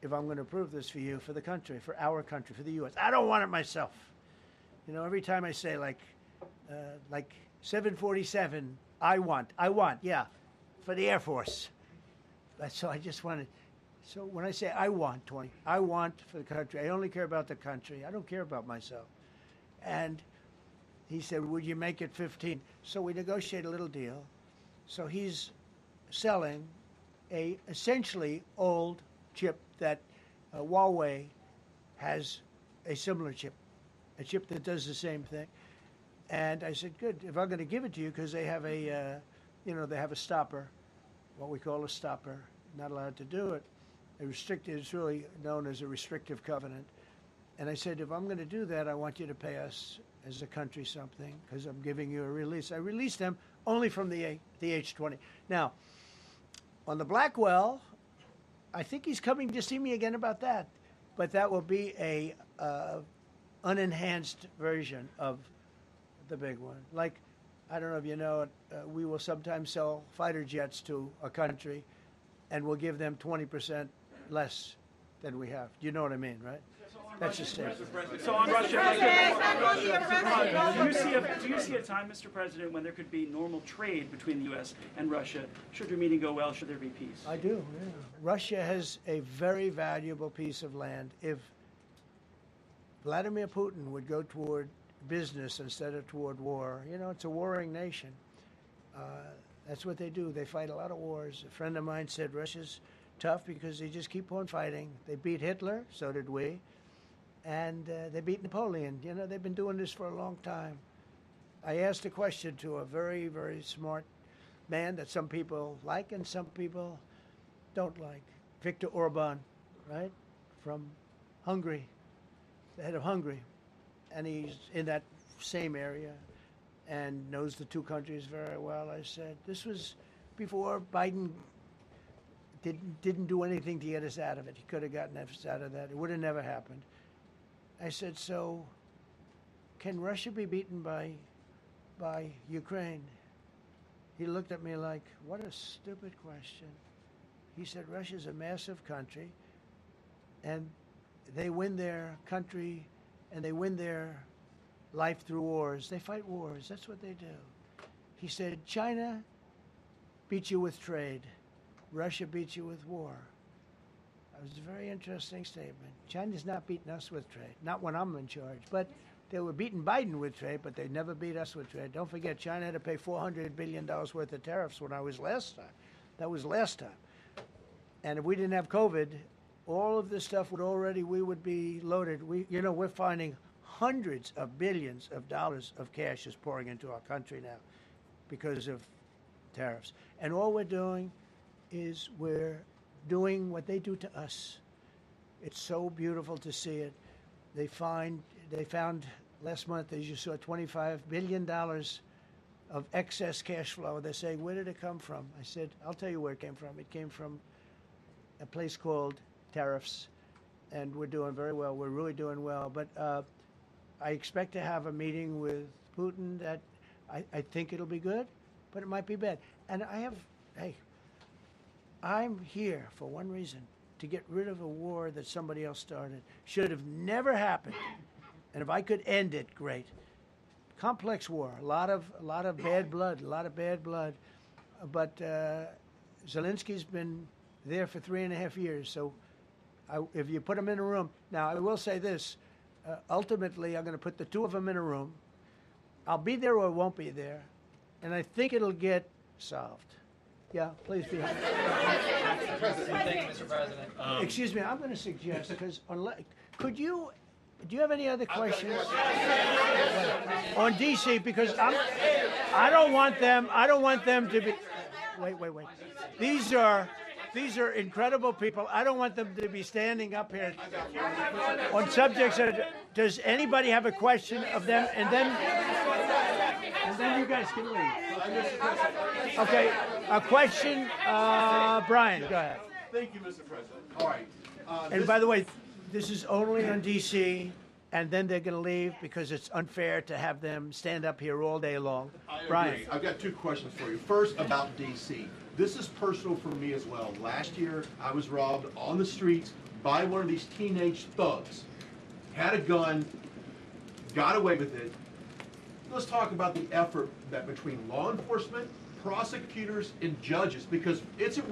Speaker 4: if I'm going to approve this for you, for the country, for our country, for the U.S. I don't want it myself. You know, every time I say like 747, I want, yeah, for the Air Force. So I just wanted, so when I say I want 20, I want for the country. I only care about the country. I don't care about myself. And he said, would you make it 15? So we negotiate a little deal. So he's selling a essentially old chip that Huawei has a similar chip, a chip that does the same thing. And I said, good, if I'm going to give it to you, because they have a, they have a stopper, what we call a stopper, not allowed to do it. It's really known as a restrictive covenant. And I said, if I'm going to do that, I want you to pay us as a country something, because I'm giving you a release. I released them only from the H20. Now, on the Blackwell, I think he's coming to see me again about that. But that will be a unenhanced version of the big one. Like, I don't know if you know it, we will sometimes sell fighter jets to a country, and we'll give them 20% less than we have. You know what I mean, right? That's just it.
Speaker 17: So on Russia, do you see a time, Mr. President, when there could be normal trade between the U.S. and Russia? Should your meeting go well, should there be peace?
Speaker 4: I do, yeah. Russia has a very valuable piece of land. If Vladimir Putin would go toward business instead of toward war, it's a warring nation. That's what they do. They fight a lot of wars. A friend of mine said Russia's tough because they just keep on fighting. They beat Hitler, so did we. And they beat Napoleon. They've been doing this for a long time. I asked a question to a very, very smart man that some people like and some people don't like. Viktor Orban, right? From Hungary, the head of Hungary. And he's in that same area and knows the two countries very well. I said, this was before Biden didn't do anything to get us out of it. He could have gotten us out of that. It would have never happened. I said, so can Russia be beaten by Ukraine? He looked at me like, what a stupid question. He said, Russia's a massive country, and they win their country, and they win their life through wars. They fight wars. That's what they do. He said, China beats you with trade. Russia beats you with war. That was a very interesting statement. China's not beating us with trade, not when I'm in charge. But they were beating Biden with trade, but they never beat us with trade. Don't forget, China had to pay $400 billion worth of tariffs when I was last time. That was last time. And if we didn't have COVID, all of this stuff we would be loaded. We're finding hundreds of billions of dollars of cash is pouring into our country now because of tariffs. And all we're doing is we're doing what they do to us. It's so beautiful to see it. They found last month, as you saw, $25 billion of excess cash flow. They're saying, where did it come from? I said, I'll tell you where it came from. It came from a place called tariffs, and we're doing very well. We're really doing well. But I expect to have a meeting with Putin that I think it'll be good, but it might be bad. And I'm here for one reason, to get rid of a war that somebody else started. Should have never happened. And if I could end it, great. Complex war, a lot of bad blood, But Zelensky's been there for 3.5 years. So if you put him in a room, now I will say this, ultimately I'm going to put the two of them in a room. I'll be there or I won't be there. And I think it'll get solved. Yeah, please be happy.
Speaker 18: Thank you, Mr. President.
Speaker 4: Excuse me, I'm going to suggest, because do you have any other questions on DC? Because I don't want them to be. Wait. These are incredible people. I don't want them to be standing up here on subjects that. Does anybody have a question of them? And then you guys can leave. Okay, a question. Brian, go ahead.
Speaker 19: Thank you, Mr. President. All right.
Speaker 4: And by the way, this is only on DC, and then they're going to leave because it's unfair to have them stand up here all day long. Brian.
Speaker 19: I've got two questions for you. First, about DC. This is personal for me as well. Last year, I was robbed on the streets by one of these teenage thugs. Had a gun, got away with it. Let's talk about the effort that between law enforcement, prosecutors, and judges, because it's a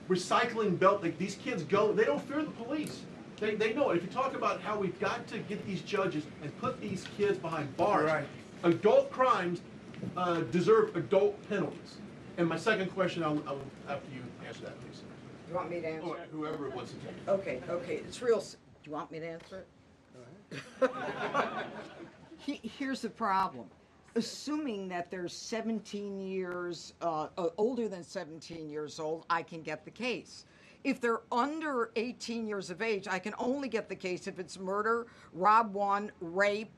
Speaker 19: recycling belt. Like, these kids go, they don't fear the police. They know it. If you talk about how we've got to get these judges and put these kids behind bars, right. Adult crimes deserve adult penalties. And my second question, I'll after you answer that, please.
Speaker 13: You want me to answer it?
Speaker 19: Whoever wants to take it.
Speaker 13: Okay. It's real. Do you want me to answer it? Here's the problem. Assuming that they're 17 years, older than 17 years old, I can get the case. If they're under 18 years of age, I can only get the case if it's murder, rob one, rape,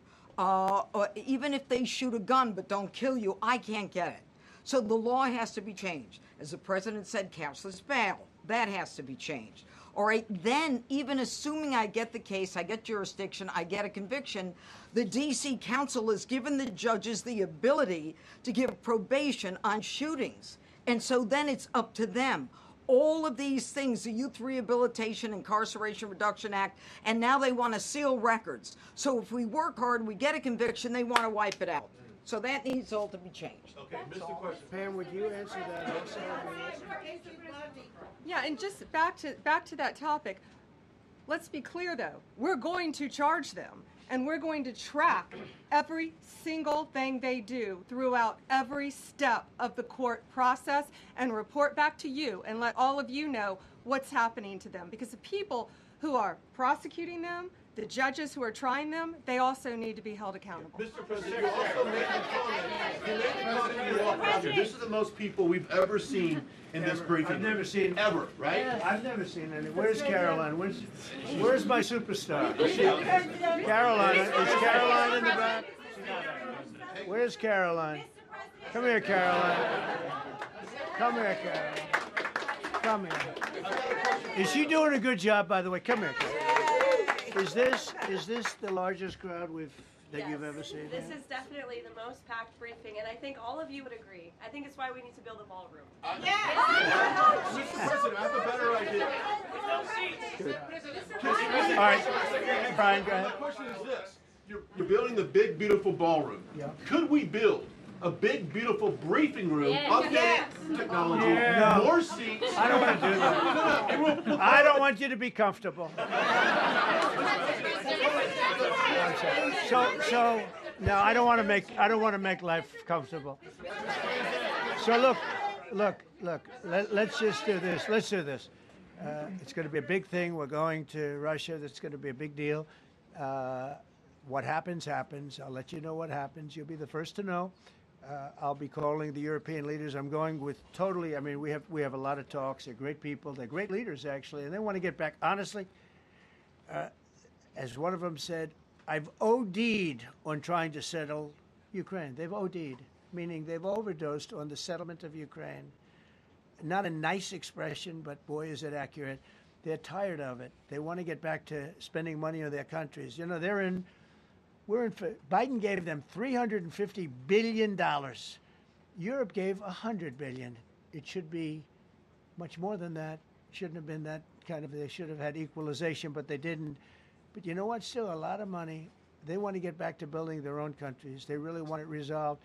Speaker 13: even if they shoot a gun but don't kill you, I can't get it. So the law has to be changed. As the president said, cashless bail. That has to be changed. All right, then even assuming I get the case, I get jurisdiction, I get a conviction, the D.C. Council has given the judges the ability to give probation on shootings. And so then it's up to them. All of these things, the Youth Rehabilitation Incarceration Reduction Act, and now they want to seal records. So if we work hard, we get a conviction, they want to wipe it out. So that needs all to be changed.
Speaker 19: Okay, Mr. Question.
Speaker 4: Pam, would you answer that also?
Speaker 5: Yeah, and just back to that topic, let's be clear though, we're going to charge them and we're going to track every single thing they do throughout every step of the court process and report back to you and let all of you know what's happening to them, because the people who are prosecuting them, the judges who are trying them, they also need to be held accountable.
Speaker 19: Mr. President, you also made a comment. This is the most people we've ever seen in this briefing.
Speaker 4: I've never seen
Speaker 19: ever, right?
Speaker 4: Yes. I've never seen any. Where's Caroline? Where's my superstar? Caroline. Is Caroline in the back? Where's Caroline? Come here, Caroline. Come here, Caroline. Come here. Is she doing a good job, by the way? Come here, Caroline. Is this the largest crowd that you've ever seen?
Speaker 9: This is definitely the most packed briefing, and I think all of you would agree. I think it's why we need to build a ballroom.
Speaker 19: Mr. President, I have a better idea.
Speaker 4: All right, Brian, go ahead.
Speaker 19: My question is this. You're building the big, beautiful ballroom.
Speaker 4: Yeah.
Speaker 19: Could we build a big, beautiful briefing room, updated technology,
Speaker 4: No.
Speaker 19: more seats?
Speaker 4: I don't want to do that. I don't want you to be comfortable. So no, I don't want to make life comfortable. So look, Let's just do this. Let's do this. It's going to be a big thing. We're going to Russia. That's going to be a big deal. What happens, happens. I'll let you know what happens. You'll be the first to know. I'll be calling the European leaders. I'm going with totally. I mean, we have a lot of talks. They're great people. They're great leaders, actually, and they want to get back. Honestly, as one of them said, I've OD'd on trying to settle Ukraine. They've OD'd, meaning they've overdosed on the settlement of Ukraine. Not a nice expression, but boy, is it accurate. They're tired of it. They want to get back to spending money on their countries. You know, Biden gave them $350 billion. Europe gave $100 billion. It should be much more than that. Shouldn't have been that kind of, they should have had equalization, but they didn't. But you know what? Still a lot of money. They want to get back to building their own countries. They really want it resolved.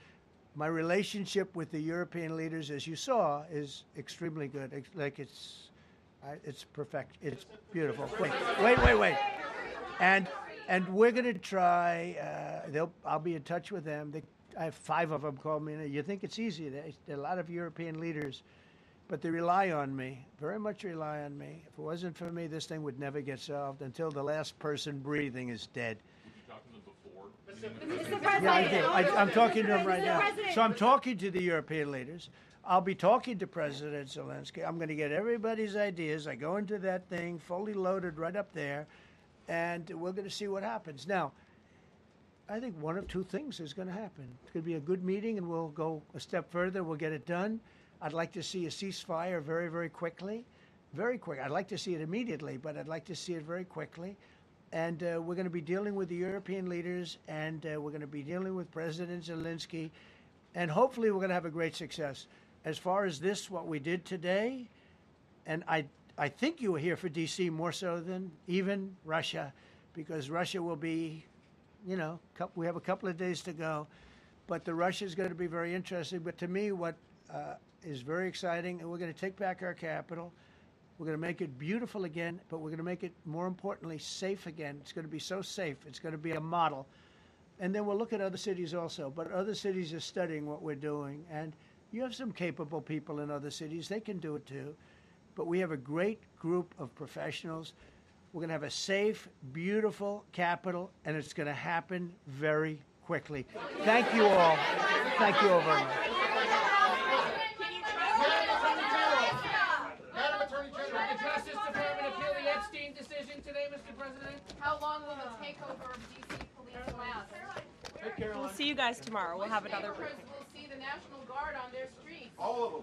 Speaker 4: My relationship with the European leaders, as you saw, is extremely good. It's perfect. It's beautiful. Wait. And we're going to try. I'll be in touch with them. I have 5 of them call me. You think it's easy? There are a lot of European leaders, but they rely on me. Very much rely on me. If it wasn't for me, this thing would never get solved until the last person breathing is dead.
Speaker 20: Mr. President.
Speaker 4: Yeah, I did. I'm talking to them right now. So I'm talking to the European leaders. I'll be talking to President Zelensky. I'm going to get everybody's ideas. I go into that thing fully loaded right up there, and we're going to see what happens. Now, I think one of 2 things is going to happen. It's going to be a good meeting, and we'll go a step further. We'll get it done. I'd like to see a ceasefire very, very quickly. Very quick. I'd like to see it immediately, but I'd like to see it very quickly. And we're going to be dealing with the European leaders, and we're going to be dealing with President Zelensky, and hopefully we're going to have a great success. As far as this, what we did today, and I think you were here for D.C. more so than even Russia, because Russia will be, you know, we have a couple of days to go, but the Russia is going to be very interesting. But to me, what is very exciting, and we're going to take back our capital. We're going to make it beautiful again, but we're going to make it, more importantly, safe again. It's going to be so safe. It's going to be a model. And then we'll look at other cities also. But other cities are studying what we're doing. And you have some capable people in other cities. They can do it too. But we have a great group of professionals. We're going to have a safe, beautiful capital, and it's going to happen very quickly. Thank you all. Thank you all very much.
Speaker 20: How long will the takeover of D.C. police last?
Speaker 9: We'll see you guys tomorrow. We'll have another briefing.
Speaker 20: We'll see the National Guard on their streets.
Speaker 8: All of them.